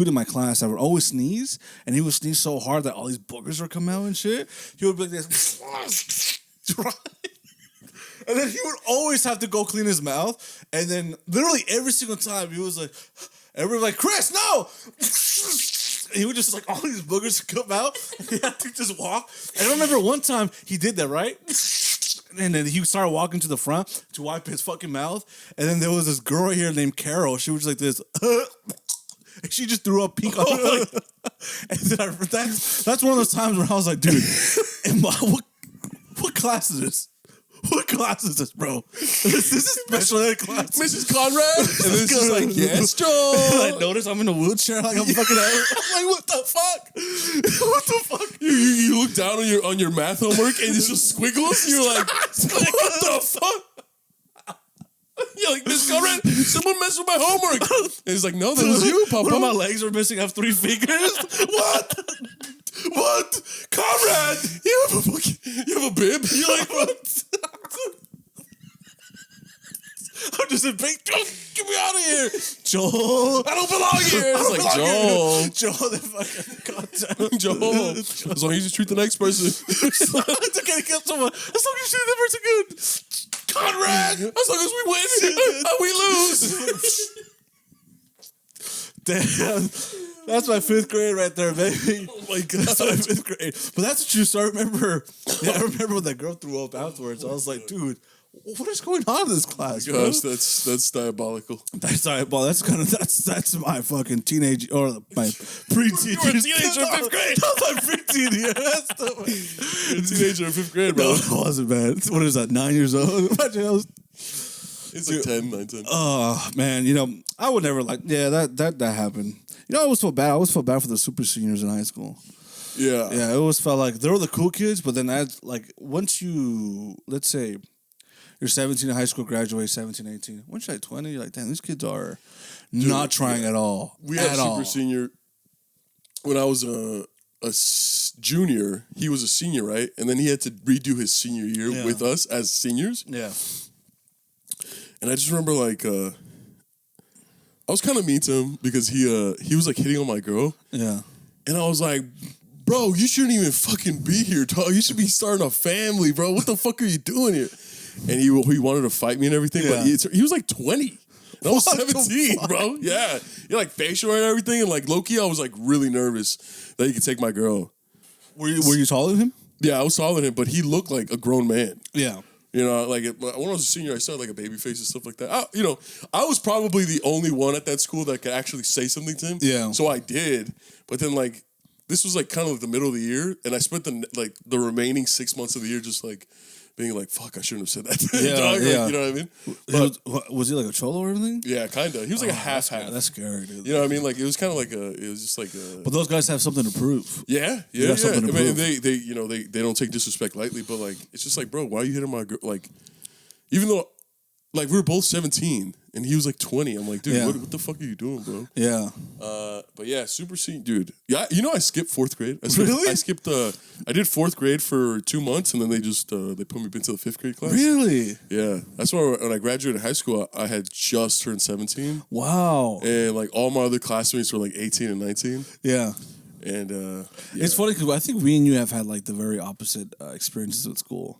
in my class that would always sneeze, and he would sneeze so hard that all these boogers would come out and shit. He would be like this. And then he would always have to go clean his mouth. And then literally every single time he was like, everybody like, Chris, no! And he would just like, all these boogers come out. And he had to just walk. And I remember one time he did that, right? And then he started walking to the front to wipe his fucking mouth. And then there was this girl here named Carol. She was like this. And she just threw up pink on her. And then that's one of those times where I was like, dude, what class is this? What class is this, bro? This is special ed class. Mrs. Conrad? And this is like, yes, Joel. I notice I'm in a wheelchair like I'm fucking out. I'm like, what the fuck? What the fuck? You look down on your math homework and it's just squiggles. You're like, what the fuck? You're like, Miss Conrad, someone messed with my homework. And he's like, no, that was you, Papa. One of my legs were missing. I have 3 fingers. What? What? Conrad, you have a bib? You're like, what? I'm just in big. Get me out of here, Joel. I don't belong here. It's like, Joel, the fucking contact. Joel, as long as you treat the next person. It's okay to kill someone. As long as you treat the person good. Conrad, as long as we win and we lose. Damn. That's my 5th grade right there, baby. Oh my God. That's my 5th grade. But that's what you start. I remember when that girl threw up afterwards. I was like, dude, what is going on in this class, bro? Gosh, that's diabolical. That's diabolical. That's my fucking teenage or my preteen. You were a teenager in 5th grade. That's my preteen. Yeah, that's You're a teenager in 5th grade, bro. No, it wasn't, man. What is that? 9 years old? Imagine I was. It's like 10, 9, 10. Oh man, I would never that happened. I always felt bad. I always felt bad for the super seniors in high school. Yeah. Yeah, it always felt like they were the cool kids, but then once you, let's say, you're 17 in high school, graduate 17, 18. Once you're like 20, you're like, damn, these kids are not trying at all. We had super senior. When I was a junior, he was a senior, right? And then he had to redo his senior year with us as seniors. Yeah. And I just remember I was kind of mean to him because he was like hitting on my girl. Yeah. And I was like, bro, you shouldn't even fucking be here, dog. You should be starting a family, bro. What the fuck are you doing here? And he wanted to fight me and everything, but he was like 20. And I was 17, bro. Yeah. You're like facial and everything. And like low-key, I was like really nervous that he could take my girl. Were you taller than him? Yeah, I was taller than him, but he looked like a grown man. Yeah. Like when I was a senior, I started like a baby face and stuff like that. I was probably the only one at that school that could actually say something to him. Yeah. So I did. But then like, this was like kind of like the middle of the year. And I spent the remaining 6 months of the year just like, being like, fuck, I shouldn't have said that to him, dog. Like, you know what I mean? But, was he like a cholo or anything? yeah, kind of. He was like a half. That's scary, dude. You know what I mean? Like, it was kind of like it was just like But those guys have something to prove. Yeah. Something to prove. They don't take disrespect lightly, but like, it's just like, bro, why are you hitting my girl? Like, even though, like, we were both 17 and he was like 20. I'm like, dude, what the fuck are you doing, bro? Yeah. But yeah, super senior, dude. Yeah, I skipped 4th grade. Really? I skipped. I did 4th grade for 2 months, and then they just they put me into the 5th grade class. Really? Yeah, that's why when I graduated high school, I had just turned 17. Wow. And like all my other classmates were like 18 and 19. Yeah. And it's funny because I think we and you have had like the very opposite experiences with school.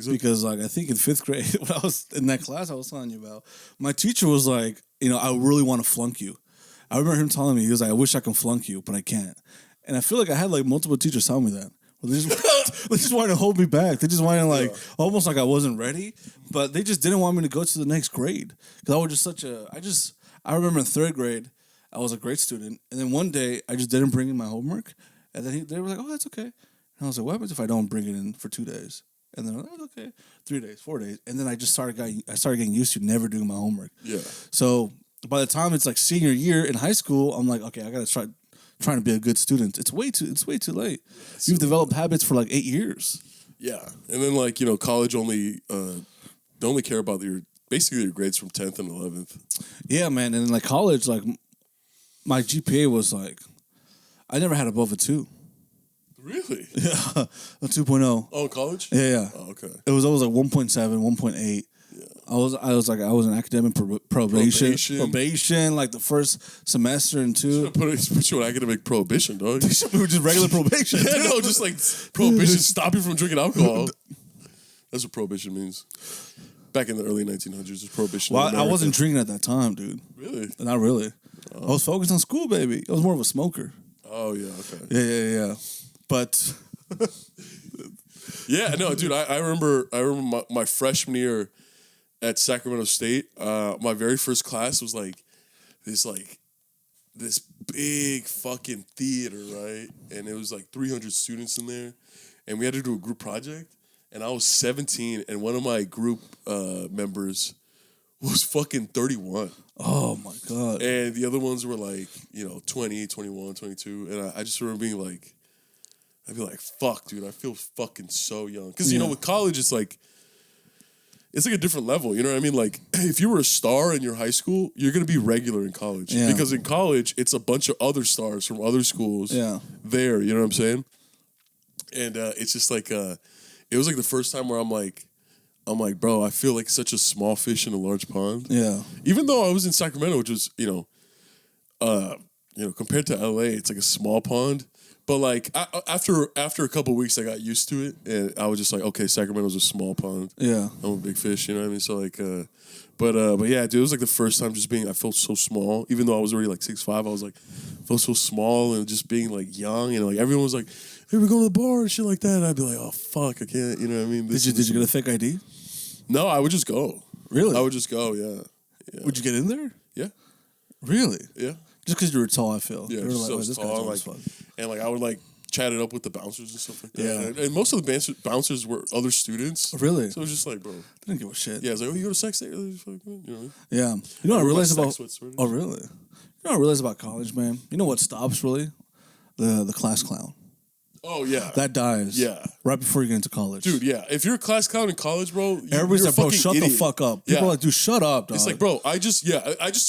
So? Because like I think in 5th grade when I was in that class I was telling you about, my teacher was like, I really want to flunk you. I remember him telling me, he was like, I wish I could flunk you, but I can't. And I feel like I had like multiple teachers tell me that. They just wanted to hold me back. They just wanted almost like I wasn't ready, but they just didn't want me to go to the next grade. Because I was just I remember in 3rd grade, I was a great student. And then one day I just didn't bring in my homework. And then they were like, oh, that's okay. And I was like, what happens if I don't bring it in for 2 days? And then oh, okay, 3 days, 4 days. And then I started getting used to never doing my homework. Yeah. So by the time it's like senior year in high school, I'm like, okay, I gotta start trying to be a good student. It's way too late. Yeah, you've developed habits for like 8 years. Yeah. And then like, college only they only care about your grades from 10th and 11th. Yeah, man. And then like college, like my GPA was like, I never had above a 2. Really? Yeah, a 2.0. Oh, in college? Yeah. Oh, okay. It was always like 1.7, 1.8. Yeah. I was in academic probation, like the first semester and 2. Put you on academic prohibition, dog. Just regular probation. Yeah, no, just like prohibition, stop you from drinking alcohol. That's what prohibition means. Back in the early 1900s, was prohibition. Well, I wasn't drinking at that time, dude. Really? Not really. I was focused on school, baby. I was more of a smoker. Oh yeah, okay. Yeah. But yeah, no, dude. I remember my freshman year at Sacramento State. My very first class was this big fucking theater, right? And it was like 300 students in there, and we had to do a group project. and I was 17, and one of my group members was fucking 31. Oh my God. And the other ones were like, 20, 21, 22. And I just remember being like, I'd be like, fuck, dude, I feel fucking so young. Because, with college, it's like a different level. You know what I mean? Like, if you were a star in your high school, you're going to be regular in college. Yeah. Because in college, it's a bunch of other stars from other schools there. You know what I'm saying? And it's just like, it was like the first time where I'm like, bro, I feel like such a small fish in a large pond. Yeah. Even though I was in Sacramento, which was, compared to LA, it's like a small pond. But like after a couple of weeks, I got used to it, and I was just like, okay, Sacramento's a small pond. Yeah. I'm a big fish, you know what I mean? So like, but yeah, dude, it was like the first time just I felt so small, even though I was already like 6'5", I was like, felt so small and just being like young, and like everyone was like, hey, we're going to the bar and shit like that. And I'd be like, oh fuck, I can't, you know what I mean? Did you get a fake ID? No, I would just go. Really? I would just go, yeah. Would you get in there? Yeah. Really? Yeah. Just because you were tall, I feel. Yeah, just like, so this tall, guy's like, and like I would like chat it up with the bouncers and stuff like that. Yeah. And most of the bouncers were other students. Really? So it was just like, bro. They didn't give a shit. Yeah, it's like, oh, you go to sex day? You know? Yeah. You know what I realized about... Oh, really? You know what I realized about college, man? You know what stops, really? The class clown. Oh, yeah. That dies. Yeah. Right before you get into college. Dude, yeah. If you're a class clown in college, bro, everybody's like, bro, shut idiot. the fuck up. People are like, dude, shut up, dog. It's like, bro, I just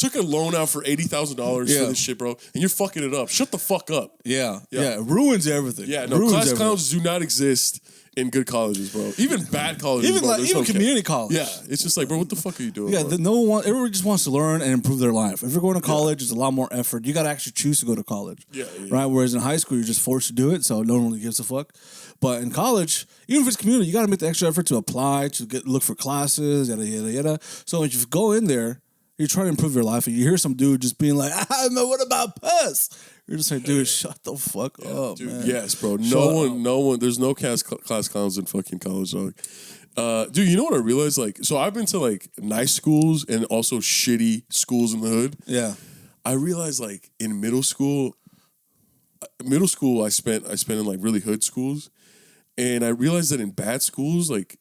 took a loan out for $80,000 for this shit, bro, and you're fucking it up. Shut the fuck up. Yeah. It ruins everything. Yeah, no, class clowns do not exist in good colleges, bro. Even bad colleges, even community college. Yeah, it's just like, bro, what the fuck are you doing? Yeah, bro? Everybody just wants to learn and improve their life. If you're going to college, it's a lot more effort. You got to actually choose to go to college. Yeah. Right? Whereas in high school, you're just forced to do it, so no one really gives a fuck. But in college, even if it's community, you got to make the extra effort to apply, to look for classes, yada, yada, yada. So if you go in there, you're trying to improve your life, and you hear some dude just being like, what about puss? You're just like, dude, shut the fuck up, dude, man. Yes, bro. No one. There's no class clowns in fucking college, dog. Dude, you know what I realized? Like, so I've been to like nice schools and also shitty schools in the hood. Yeah. I realized like in middle school, I spent in like really hood schools, and I realized that in bad schools, like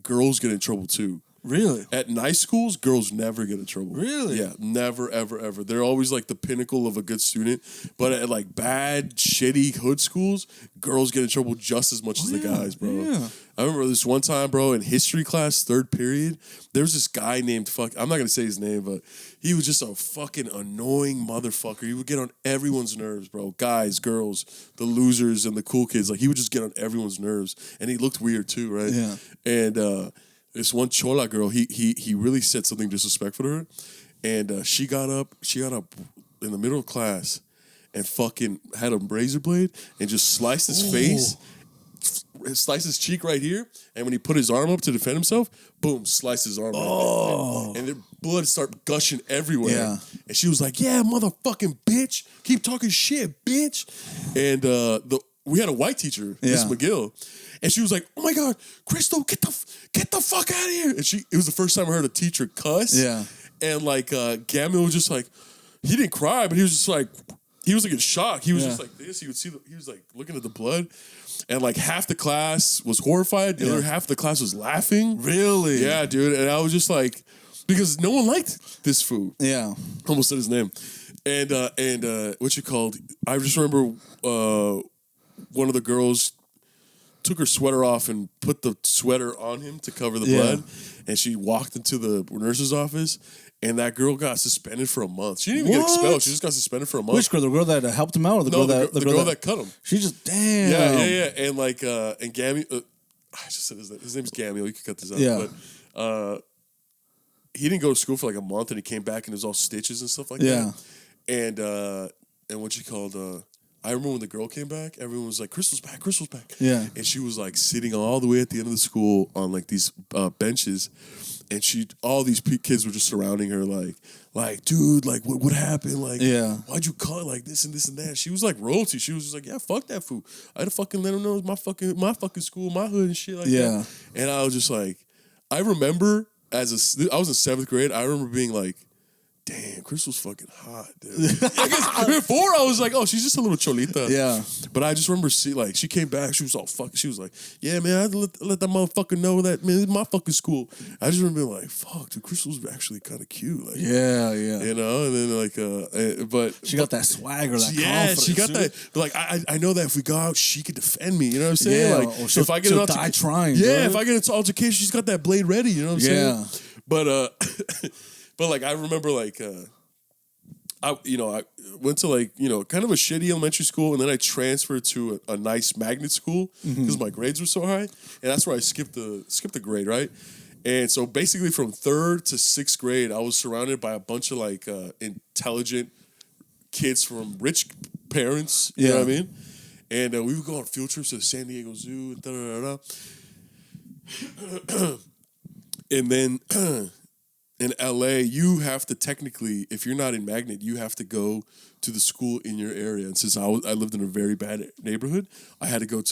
girls get in trouble too. Really? At nice schools, girls never get in trouble. Really? Yeah, never, ever, ever. They're always like the pinnacle of a good student. But at like bad, shitty hood schools, girls get in trouble just as much as the guys, bro. Yeah. I remember this one time, bro, in history class, 3rd period, there was this guy named I'm not going to say his name, but he was just a fucking annoying motherfucker. He would get on everyone's nerves, bro. Guys, girls, the losers, and the cool kids. Like, he would just get on everyone's nerves. And he looked weird too, right? Yeah. And, this one chola girl, he really said something disrespectful to her, and she got up in the middle of class and fucking had a razor blade and just sliced his face, sliced his cheek right here, and when he put his arm up to defend himself, boom, sliced his arm right, and the blood started gushing everywhere. Yeah. And she was like, yeah, motherfucking bitch, keep talking shit, bitch. And we had a white teacher, Miss McGill. And she was like, "Oh my God, Crystal, get the fuck out of here!" And it was the first time I heard a teacher cuss. Yeah. And like Gamil was just like, he didn't cry, but he was just like, he was like in shock. He was just like this. He was like looking at the blood, and like half the class was horrified, the other half of the class was laughing. Really? Yeah, dude. And I was just like, because no one liked this fool. Yeah. Almost said his name. And what you called? I just remember one of the girls took her sweater off and put the sweater on him to cover the blood, and she walked into the nurse's office, and that girl got suspended for a month. She didn't even get expelled. She just got suspended for a month. Which girl? The girl that helped him out, or the girl that cut him? She just damn. Yeah. And like and Gammy, I just said his name's Gammy. You could cut this out. Yeah. But he didn't go to school for like a month, and he came back and it was all stitches and stuff like that. And what she called. I remember when the girl came back, everyone was like, Crystal's back. Yeah. And she was like sitting all the way at the end of the school on like these benches. And all these kids were just surrounding her like, dude, like what happened? Like, why'd you call it like this and this and that? She was like royalty. She was just like, yeah, fuck that fool. I had to fucking let him know it was my fucking school, my hood and shit like that. And I was just like, I remember I was in 7th grade. I remember being like, damn, Crystal's fucking hot, dude. I guess before I was like, oh, she's just a little cholita. Yeah. But I just remember she came back, she was all fucking, she was like, yeah, man, I had to let that motherfucker know that, man, this is my fucking school. I just remember being like, fuck, dude, Crystal's actually kind of cute. Like, yeah. You know, and then like, but she got that swagger, that confidence. She got that. But like, I know that if we go out, she could defend me. You know what I'm saying? Yeah, like, if I get she'll die trying. Yeah, bro. if I get into altercation, she's got that blade ready. You know what I'm saying? But but like I remember like I went to like kind of a shitty elementary school, and then I transferred to a nice magnet school because my grades were so high, and that's where I skipped the grade, right? And so basically from 3rd to 6th grade, I was surrounded by a bunch of like intelligent kids from rich parents. You know what I mean? And we would go on field trips to the San Diego Zoo and and then in LA, you have to technically, if you're not in Magnet, you have to go to the school in your area. And since I lived in a very bad neighborhood, I had to go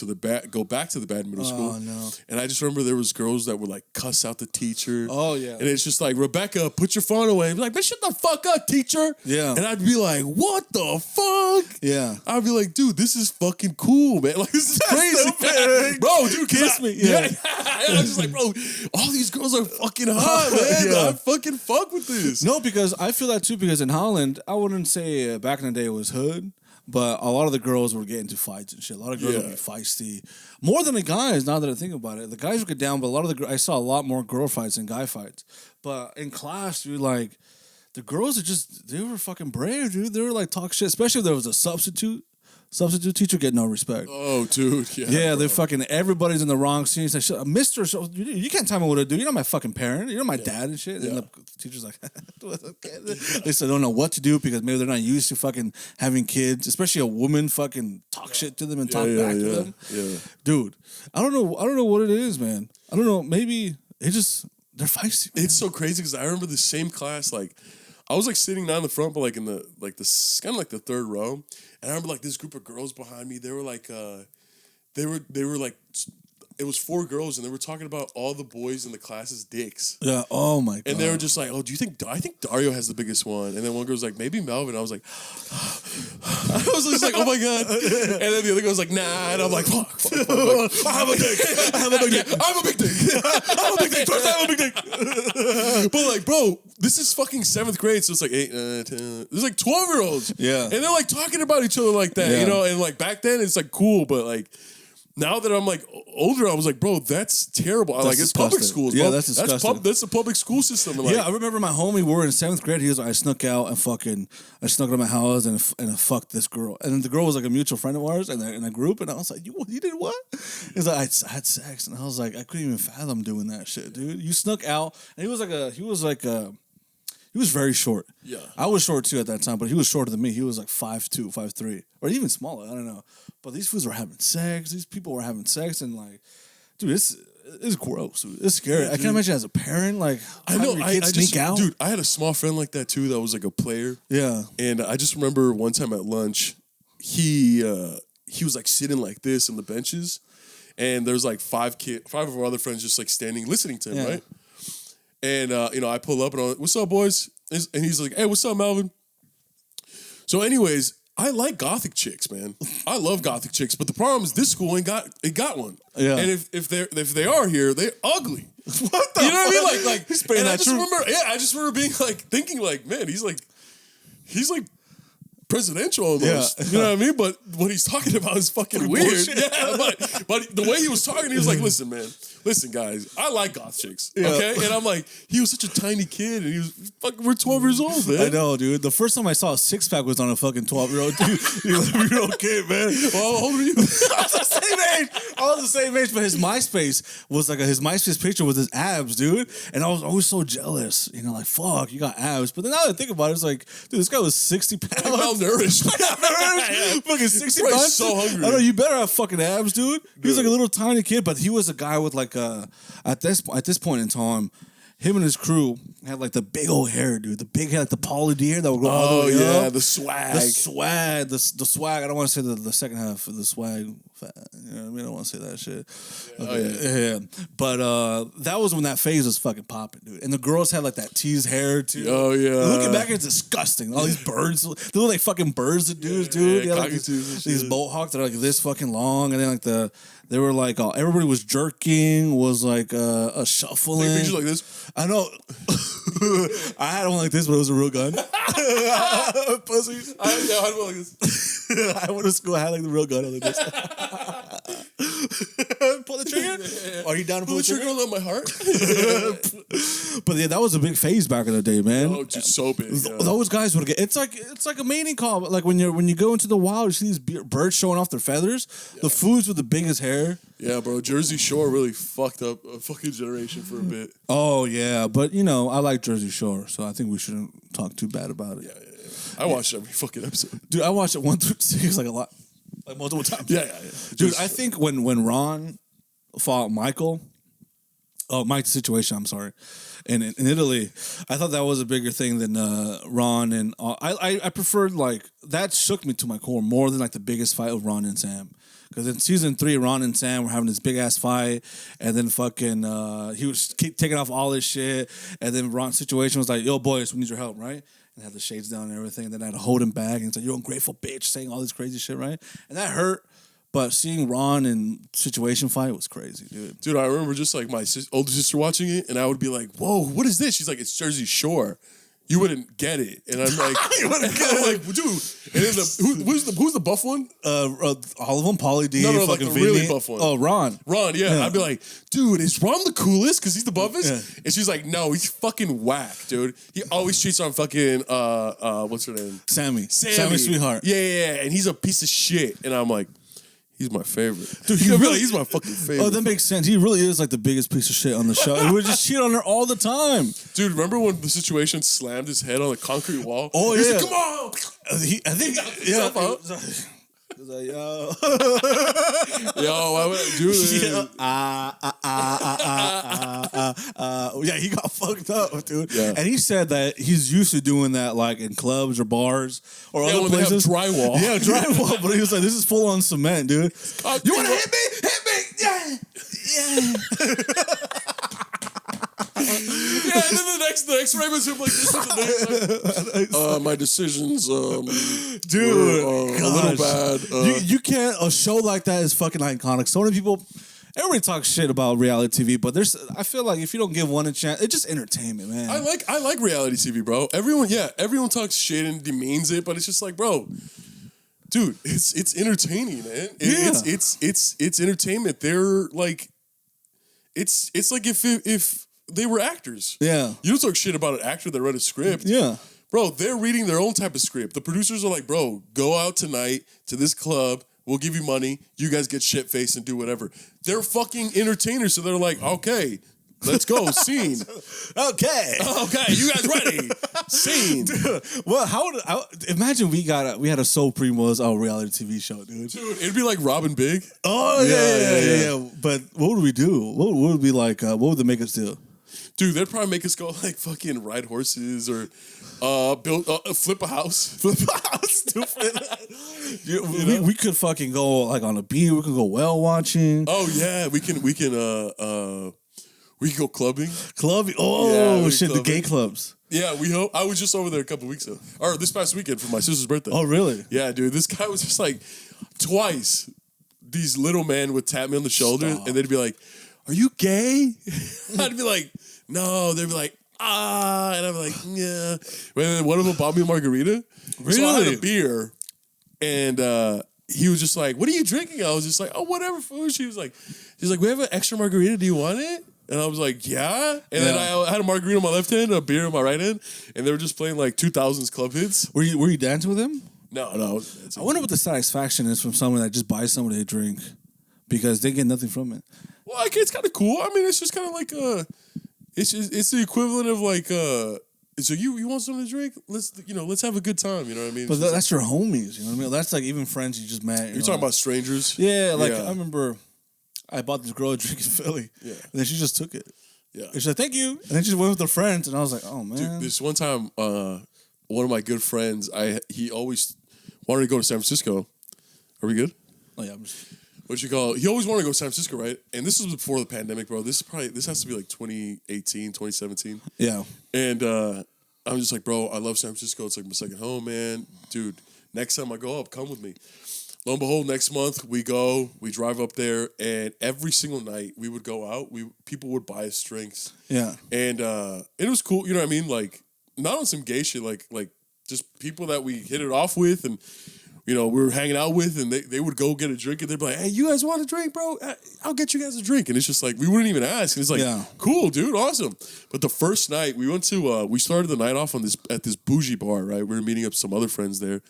back to the bad middle school. Oh, no. And I just remember there was girls that would like cuss out the teacher. Oh, yeah. And it's just like, Rebecca, put your phone away. And be like, man, shut the fuck up, teacher. Yeah. And I'd be like, what the fuck? Yeah. I'd be like, dude, this is fucking cool, man. Like, this is crazy. Bro, dude, kiss me. Yeah. I was just like, bro, all these girls are fucking hot, man. Yeah. I fucking fuck with this. No, because I feel that too, because in Holland, I wouldn't say back in the day it was hood, but a lot of the girls would get into fights and shit. A lot of girls would be feisty. More than the guys, now that I think about it. The guys would get down, but I saw a lot more girl fights than guy fights. But in class, dude, like, the girls they were fucking brave, dude. They were like talk shit, especially if there was a substitute teacher, get no respect. Oh, dude, yeah. Yeah, they're fucking, everybody's in the wrong scene. It's like, Mister, you can't tell me what to do. You're not my fucking parent. You're not my dad and shit. And the teacher's like, they said, don't know what to do because maybe they're not used to fucking having kids, especially a woman fucking talk shit to them and talk back to them. Yeah. Dude, I don't know what it is, man. I don't know. Maybe they're feisty. Man. It's so crazy because I remember the same class, like, I was like sitting down in the front, but like in the kind of like the 3rd row, and I remember like this group of girls behind me. They were like, they were like, it was 4 girls, and they were talking about all the boys in the class's dicks. Yeah. Oh my god. And they were just like, oh, I think Dario has the biggest one. And then one girl was like, maybe Melvin. I was like, I was just like, oh my god. And then the other girl was like, nah. And I'm like, fuck. I have a dick. I have a big dick. I have a big dick. I have a big dick. First, I have a big dick. But like, bro, this is fucking 7th grade, so it's like 8, 10. There's like 12-year-olds. Yeah. And they're like talking about each other like that, you know. And like back then, it's like cool, but like. Now that I'm like older, I was like, bro, that's terrible. Like, it's public schools, bro. Yeah, that's disgusting. That's the public school system. Like, yeah, I remember my homie, we were in 7th grade. He was like, I snuck out and I snuck out of my house and I fucked this girl. And then the girl was like a mutual friend of ours in a group. And I was like, you did what? He's like, I had sex. And I was like, I couldn't even fathom doing that shit, dude. You snuck out. And he was very short. Yeah. I was short too at that time, but he was shorter than me. He was like 5'2", 5'3", or even smaller. I don't know. But these fools were having sex. These people were having sex, and like, dude, it's gross. Dude. It's scary. I can't imagine as a parent, like, I know. I sneak out. Dude, I had a small friend like that too. That was like a player. Yeah. And I just remember one time at lunch, he was like sitting like this on the benches, and there's like 5 of our other friends just like standing listening to him, right? And I pull up and I'm like, "What's up, boys?" And he's like, "Hey, what's up, Melvin?" So, anyways, I like gothic chicks, man. I love gothic chicks, but the problem is this school ain't got one. Yeah. And if they are here, they're ugly. What the? You know what I mean? Like he's and I just remember being like thinking like, man, he's like presidential almost. Yeah. You know what I mean? But what he's talking about is fucking weird. Yeah, but the way he was talking, he was like, listen, guys, I like goth chicks. Okay? And I'm like, he was such a tiny kid, and he was fucking, we're 12 years old, man. I know, dude. The first time I saw a 6-pack was on a fucking 12-year-old dude. 11-year-old kid, man. Well, how old are you? I was the same age. I was the same age, but his MySpace was like his MySpace picture with his abs, dude. And I was always so jealous. You know, like, fuck, you got abs. But then now that I think about it, it's like, dude, this guy was 60 pounds. Malnourished. Fucking 60 pounds. So hungry. I know, you better have fucking abs, dude. He was like a little tiny kid, but he was a guy with like at this point in time, him and his crew had like the big old hair, dude. The big hair, like the Pauly D hair that would go all the way up. The swag. The swag. I don't want to say the second half of the swag. You know what I mean? I don't want to say that shit. Yeah. Okay. Yeah. But that was when that phase was fucking popping, dude. And the girls had like that teased hair too. Oh yeah. Looking back, it's disgusting. All these birds, they look like fucking birds. The dudes, dude. Yeah, They had, like, these boat hawks that are like this fucking long, and then like they were like everybody was jerking, was like a shuffling. Pictures like this. I know. I had one like this, but it was a real gun. Pussy. I had one like this. I went to school. I had like the real gun like this. Pull the trigger. Yeah. Are you down to pull the trigger? On my heart. But yeah, that was a big phase back in the day, man. Oh, just so big. Yeah. Those guys would get. It's like a mating call. Like when you go into the wild, you see these birds showing off their feathers. Yeah. The foods with the biggest hair. Yeah, bro. Jersey Shore really fucked up a fucking generation for a bit. Oh yeah, but you know I like Jersey Shore, so I think we shouldn't talk too bad about it. Yeah. I watched every fucking episode. Dude, I watched it 1 through 6 like a lot. Like multiple times. Yeah. Dude, I think when Ron fought Mike the Situation, I'm sorry, in Italy, I thought that was a bigger thing than Ron and I preferred, like, that shook me to my core more than like the biggest fight with Ron and Sam. Because in season 3, Ron and Sam were having this big ass fight, and then fucking he was keep taking off all this shit, and then Ron's Situation was like, "Yo, boys, we need your help, right?" And had the shades down and everything. And then I had to hold him back and say, "You're ungrateful bitch," saying all this crazy shit, right? And that hurt. But seeing Ron in Situation fight was crazy, dude. Dude, I remember just like my older sister watching it, and I would be like, "Whoa, what is this?" She's like, "It's Jersey Shore." You wouldn't get it, and I'm like, You wouldn't get I'm it. like, dude. And then who's the buff one? All of them, Pauly D, No, like fucking the Vinny. really buff one. Oh, Ron. Ron, yeah. I'd be like, dude, is Ron the coolest? Because he's the buffest? Yeah. And she's like, no, he's fucking whack, dude. He always cheats on fucking, what's her name? Sammy, sweetheart. Yeah. And he's a piece of shit. And I'm like, he's my favorite. Dude, he's my fucking favorite. Oh, that makes sense. He really is like the biggest piece of shit on the show. He would just cheat on her all the time. Dude, remember when the Situation slammed his head on the concrete wall? Oh, He was yeah. like, come on! I think, yeah. He was like, yo. Yo, why would I do this? Yeah, he got fucked up, dude. Yeah. And he said that he's used to doing that, like in clubs or bars or other when places. they have drywall. Yeah, drywall. But he was like, "This is full on cement, dude. You want to hit me? Hit me! Yeah, Yeah, and then the next frame is him like this. My decisions, dude, were, a little bad. You can't. A show like that is fucking iconic. So many people. Everybody talks shit about reality TV, but I feel like if you don't give one a chance, it's just entertainment, man. I like reality TV, bro. Everyone talks shit and demeans it, but it's just like, bro, dude, it's entertaining, man. It's entertainment. They're like, it's like if they were actors. Yeah. You don't talk shit about an actor that read a script. Yeah. Bro, they're reading their own type of script. The producers are like, bro, go out tonight to this club. We'll give you money. You guys get shit-faced and do whatever. They're fucking entertainers, so they're like, okay, let's go. Scene. Okay, you guys ready? Scene. Dude, well, imagine we had a SoulPrimos reality TV show, dude. Dude, it'd be like Robin Big. Oh, yeah. But what would we do? What would we like? What would they make us do? Dude, they'd probably make us go like fucking ride horses or flip a house. Flip a house, stupid. We could fucking go like on a beach. We could go whale watching. Oh yeah, we can go clubbing. Clubbing. Oh yeah, shit, clubbing. the gay clubs. Yeah, we hope. I was just over there a couple weeks ago, or this past weekend for my sister's birthday. Oh really? Yeah, dude. This guy was just like twice. These little men would tap me on the shoulder, and they'd be like, "Are you gay?" I'd be like, "No." They'd be like, and I'd be like, "Yeah." And then one of them bought me a margarita. Really? So I had a beer, and he was just like, "What are you drinking?" I was just like, "Oh, whatever, food." She's like, "We have an extra margarita. Do you want it?" And I was like, "Yeah." And then I had a margarita on my left hand, and a beer on my right hand, and they were just playing like 2000s club hits. Were you dancing with him? No. I wonder what the satisfaction is from someone that just buys somebody a drink because they get nothing from it. Well, like, it's kind of cool. I mean, it's just kind of like it's the equivalent of like so you want something to drink? Let's have a good time. You know what I mean? But that's your homies. You know what I mean? That's like even friends you just met. You're talking about strangers. Yeah, like I remember I bought this girl a drink in Philly. Yeah, and then she just took it. Yeah. And she's like, thank you. And then she just went with her friends, and I was like, oh man. Dude, this one time, one of my good friends, he always wanted to go to San Francisco. Are we good? Oh yeah, I'm just... He always wanted to go to San Francisco, right? And this was before the pandemic, bro. This has to be like 2018, 2017. Yeah. And I'm just like, bro, I love San Francisco. It's like my second home, man. Dude, next time I go up, come with me. Lo and behold, next month we drive up there, and every single night we would go out. People would buy us drinks. Yeah. And it was cool, you know what I mean? Like, not on some gay shit, like just people that we hit it off with, and we were hanging out with, and they would go get a drink, and they'd be like, hey, you guys want a drink, bro? I'll get you guys a drink. And it's just like, we wouldn't even ask. And it's like, cool, dude, awesome. But the first night, we went to, we started the night off at this bougie bar, right? We were meeting up some other friends there.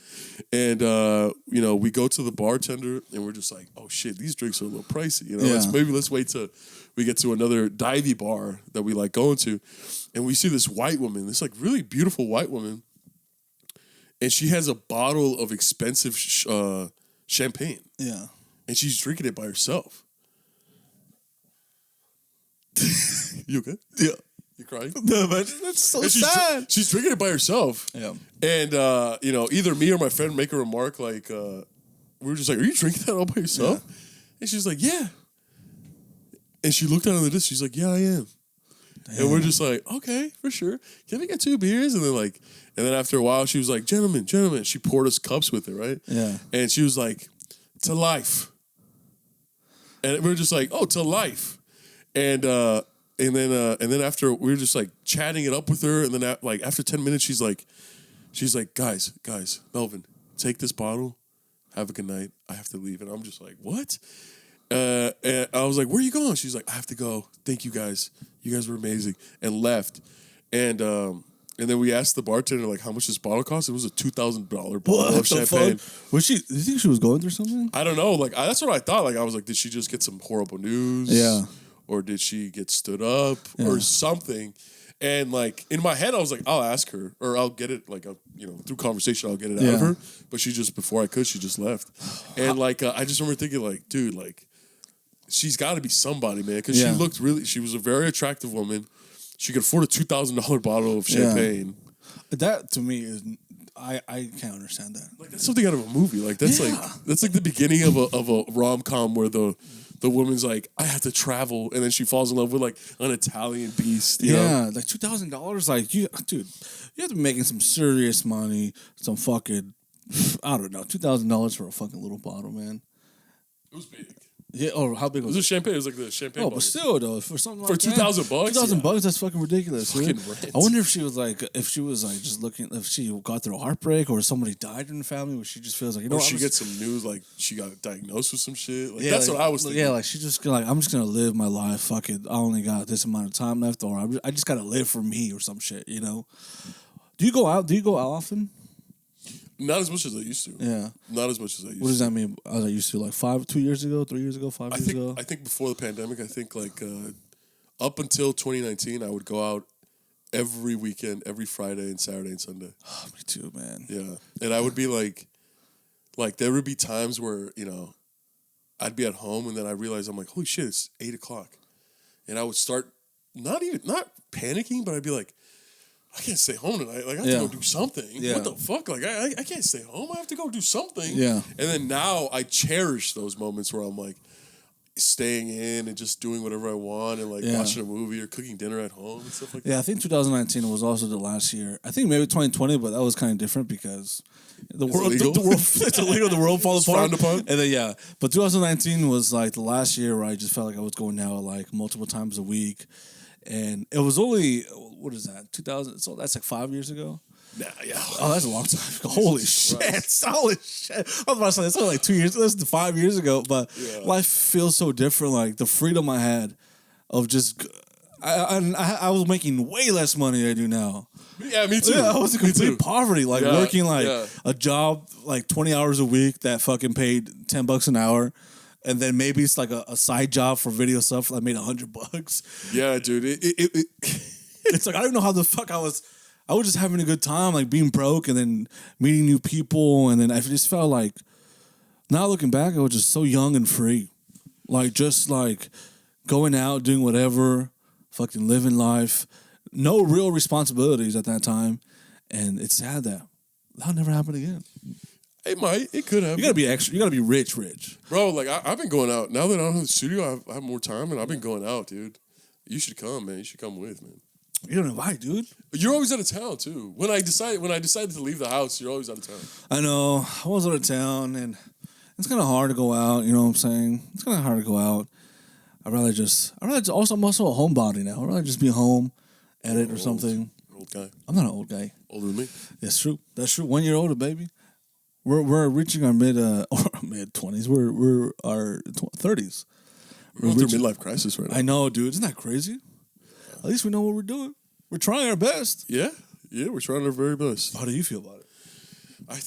And, we go to the bartender, and we're just like, oh, shit, these drinks are a little pricey. Let's wait till we get to another divey bar that we like going to. And we see this white woman, this like really beautiful white woman. And she has a bottle of expensive champagne. Yeah. And she's drinking it by herself. You okay? Yeah. You crying? No, but that's so sad. She's drinking it by herself. Yeah. And, either me or my friend make a remark like, we were just like, are you drinking that all by yourself? Yeah. And she's like, yeah. And she looked out on the disc. She's like, yeah, I am. Damn. And we're just like, okay, for sure. Can we get 2 beers? And then after a while, she was like, gentlemen. She poured us cups with it, right? Yeah. And she was like, to life. And we were just like, oh, to life. And then after we were just like chatting it up with her, and then after 10 minutes, she's like, guys, Melvin, take this bottle, have a good night. I have to leave. And I'm just like, what? And I was like, where are you going? She's like, I have to go. Thank you guys. You guys were amazing. And left. And then we asked the bartender, like, how much this bottle cost. It was a $2,000 bottle of champagne. Do you think she was going through something? I don't know. Like, that's what I thought. Like, I was like, did she just get some horrible news? Yeah. Or did she get stood up or something? And like in my head, I was like, I'll ask her, or I'll get it. Like, through conversation, I'll get it out of her. But she just she just left. And like, I just remember thinking, like, dude, like, she's got to be somebody, man, because she looked she was a very attractive woman. She could afford a $2,000 bottle of champagne. That to me is, I can't understand that. Like, that's something out of a movie. Like that's like the beginning of a rom-com where the woman's like, I have to travel, and then she falls in love with like an Italian beast. You know? Like $2,000. Like you have to be making some serious money. Some fucking, I don't know, $2,000 for a fucking little bottle, man. It was big. Yeah. Oh, how big was it? It was champagne. It was like the champagne. Oh, bottle. but still though, for something for like $2,000, $2,000, that's fucking ridiculous. Fucking I wonder if she was like just looking, if she got through a heartbreak or somebody died in the family, where she just feels like, she gets some news like she got diagnosed with some shit. Like, that's what I was thinking. Yeah, like she just like, I'm just gonna live my life. Fuck it, I only got this amount of time left, or I just gotta live for me or some shit. Do you go out? Do you go out often? Not as much as I used to. Yeah. Not as much as I used to. What does that mean? As I used to, like 2 years ago, 3 years ago, 5 years ago? I think before the pandemic, I think like up until 2019, I would go out every weekend, every Friday and Saturday and Sunday. Oh, me too, man. Yeah. And I would be like there would be times where, I'd be at home and then I realized I'm like, holy shit, it's 8 o'clock. And I would start not panicking, but I'd be like, I can't stay home tonight. Like, I have to go do something. Yeah. What the fuck? Like, I can't stay home. I have to go do something. Yeah. And then now I cherish those moments where I'm like staying in and just doing whatever I want and like watching a movie or cooking dinner at home and stuff like that. Yeah, I think 2019 was also the last year. I think maybe 2020, but that was kind of different because the world, it's illegal. The world falls apart. Frowned upon. And then but 2019 was like the last year where I just felt like I was going out like multiple times a week. And it was only, what is that, 2000? So that's like 5 years ago? Nah, yeah. Oh, that's a long time. Holy shit. Holy shit. I was about to say, it's only like 2 years, that's 5 years ago. But life feels so different. Like the freedom I had of just, I was making way less money than I do now. Yeah, me too. Yeah, I was in complete poverty. Like working like a job like 20 hours a week that fucking paid $10 an hour. And then maybe it's like a side job for video stuff that made $100. Yeah, dude. It's like, I don't know how the fuck I was just having a good time, like being broke and then meeting new people. And then I just felt like, now looking back, I was just so young and free. Like, just like going out, doing whatever, fucking living life, no real responsibilities at that time, and it's sad that'll never happen again. It might. It could happen. You gotta be extra. You gotta be rich. Bro, like, I've been going out. Now that I don't have the studio, I have more time, and I've been going out, dude. You should come, man. You should come with, man. You don't invite, dude. You're always out of town, too. When I decided to leave the house, you're always out of town. I know. I was out of town, and it's kind of hard to go out. You know what I'm saying? It's kind of hard to go out. I'm also a homebody now. I'd rather just be home, edit or something. Old guy. I'm not an old guy. Older than me. That's true. 1 year older, baby. We're reaching our mid 20s. We're our 30s. We're going through midlife crisis right now. I know, dude. Isn't that crazy? At least we know what we're doing. We're trying our best. Yeah, we're trying our very best. How do you feel about it? I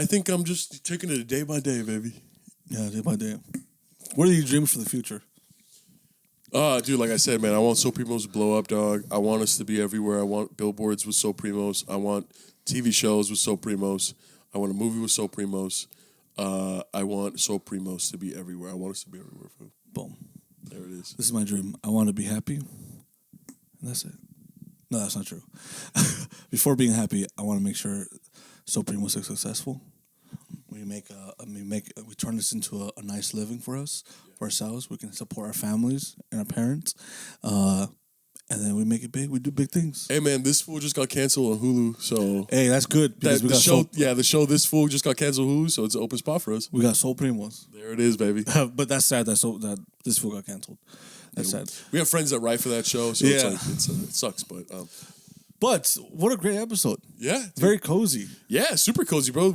think I'm just taking it day by day, baby. Yeah, day by day. What are your dreams for the future? Dude, like I said, man, I want SoulPrimos to blow up, dog. I want us to be everywhere. I want billboards with SoulPrimos. I want TV shows with SoulPrimos. I want a movie with SoulPrimos. I want SoulPrimos to be everywhere. I want us to be everywhere, fool. Boom. There it is. This is my dream. I want to be happy. And that's it. No, that's not true. Before being happy, I want to make sure SoulPrimos is successful. We turn this into a nice living for us, for ourselves. We can support our families and our parents. And then we make it big. We do big things. Hey, man, this fool just got canceled on Hulu, so... Hey, that's good. Because the show, this fool just got canceled on Hulu, so it's an open spot for us. We got SoulPrimos. There it is, baby. But that's sad that this fool got canceled. That's sad. We have friends that write for that show, so it's like, it sucks, but... But what a great episode. Yeah. Dude. Very cozy. Yeah, super cozy, bro.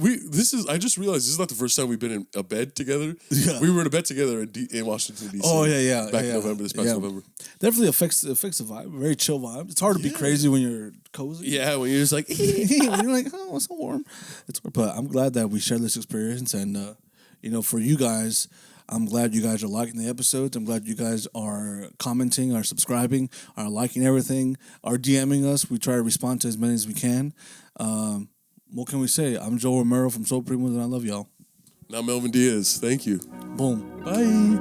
I just realized this is not the first time we've been in a bed together. Yeah. We were in a bed together in Washington, D.C. Oh, yeah. Back in November, this past November. Definitely affects the vibe. Very chill vibe. It's hard to be crazy when you're cozy. Yeah, when you're just like... you're like, oh, it's so warm. But I'm glad that we shared this experience. And, for you guys... I'm glad you guys are liking the episodes. I'm glad you guys are commenting, are subscribing, are liking everything, are DMing us. We try to respond to as many as we can. What can we say? I'm Joel Romero from SoulPrimos, and I love y'all. Now Melvin Diaz. Thank you. Boom. Bye.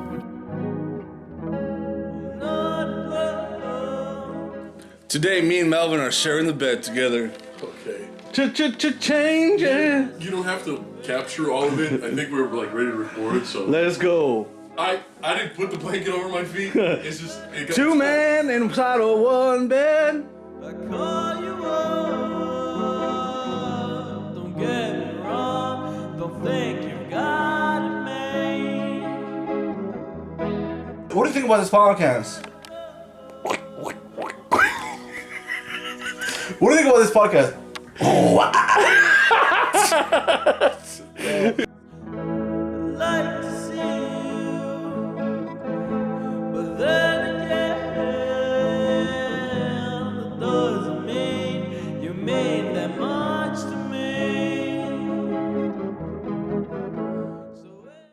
Today, me and Melvin are sharing the bed together. Okay. Change it. You don't have to capture all of it. I think we're like ready to record, so Let's go. I didn't put the blanket over my feet. It's just Two men inside of one bed. I call you up. Don't get me wrong. Don't think you've got it made. What do you think about this podcast? What do you think about this podcast?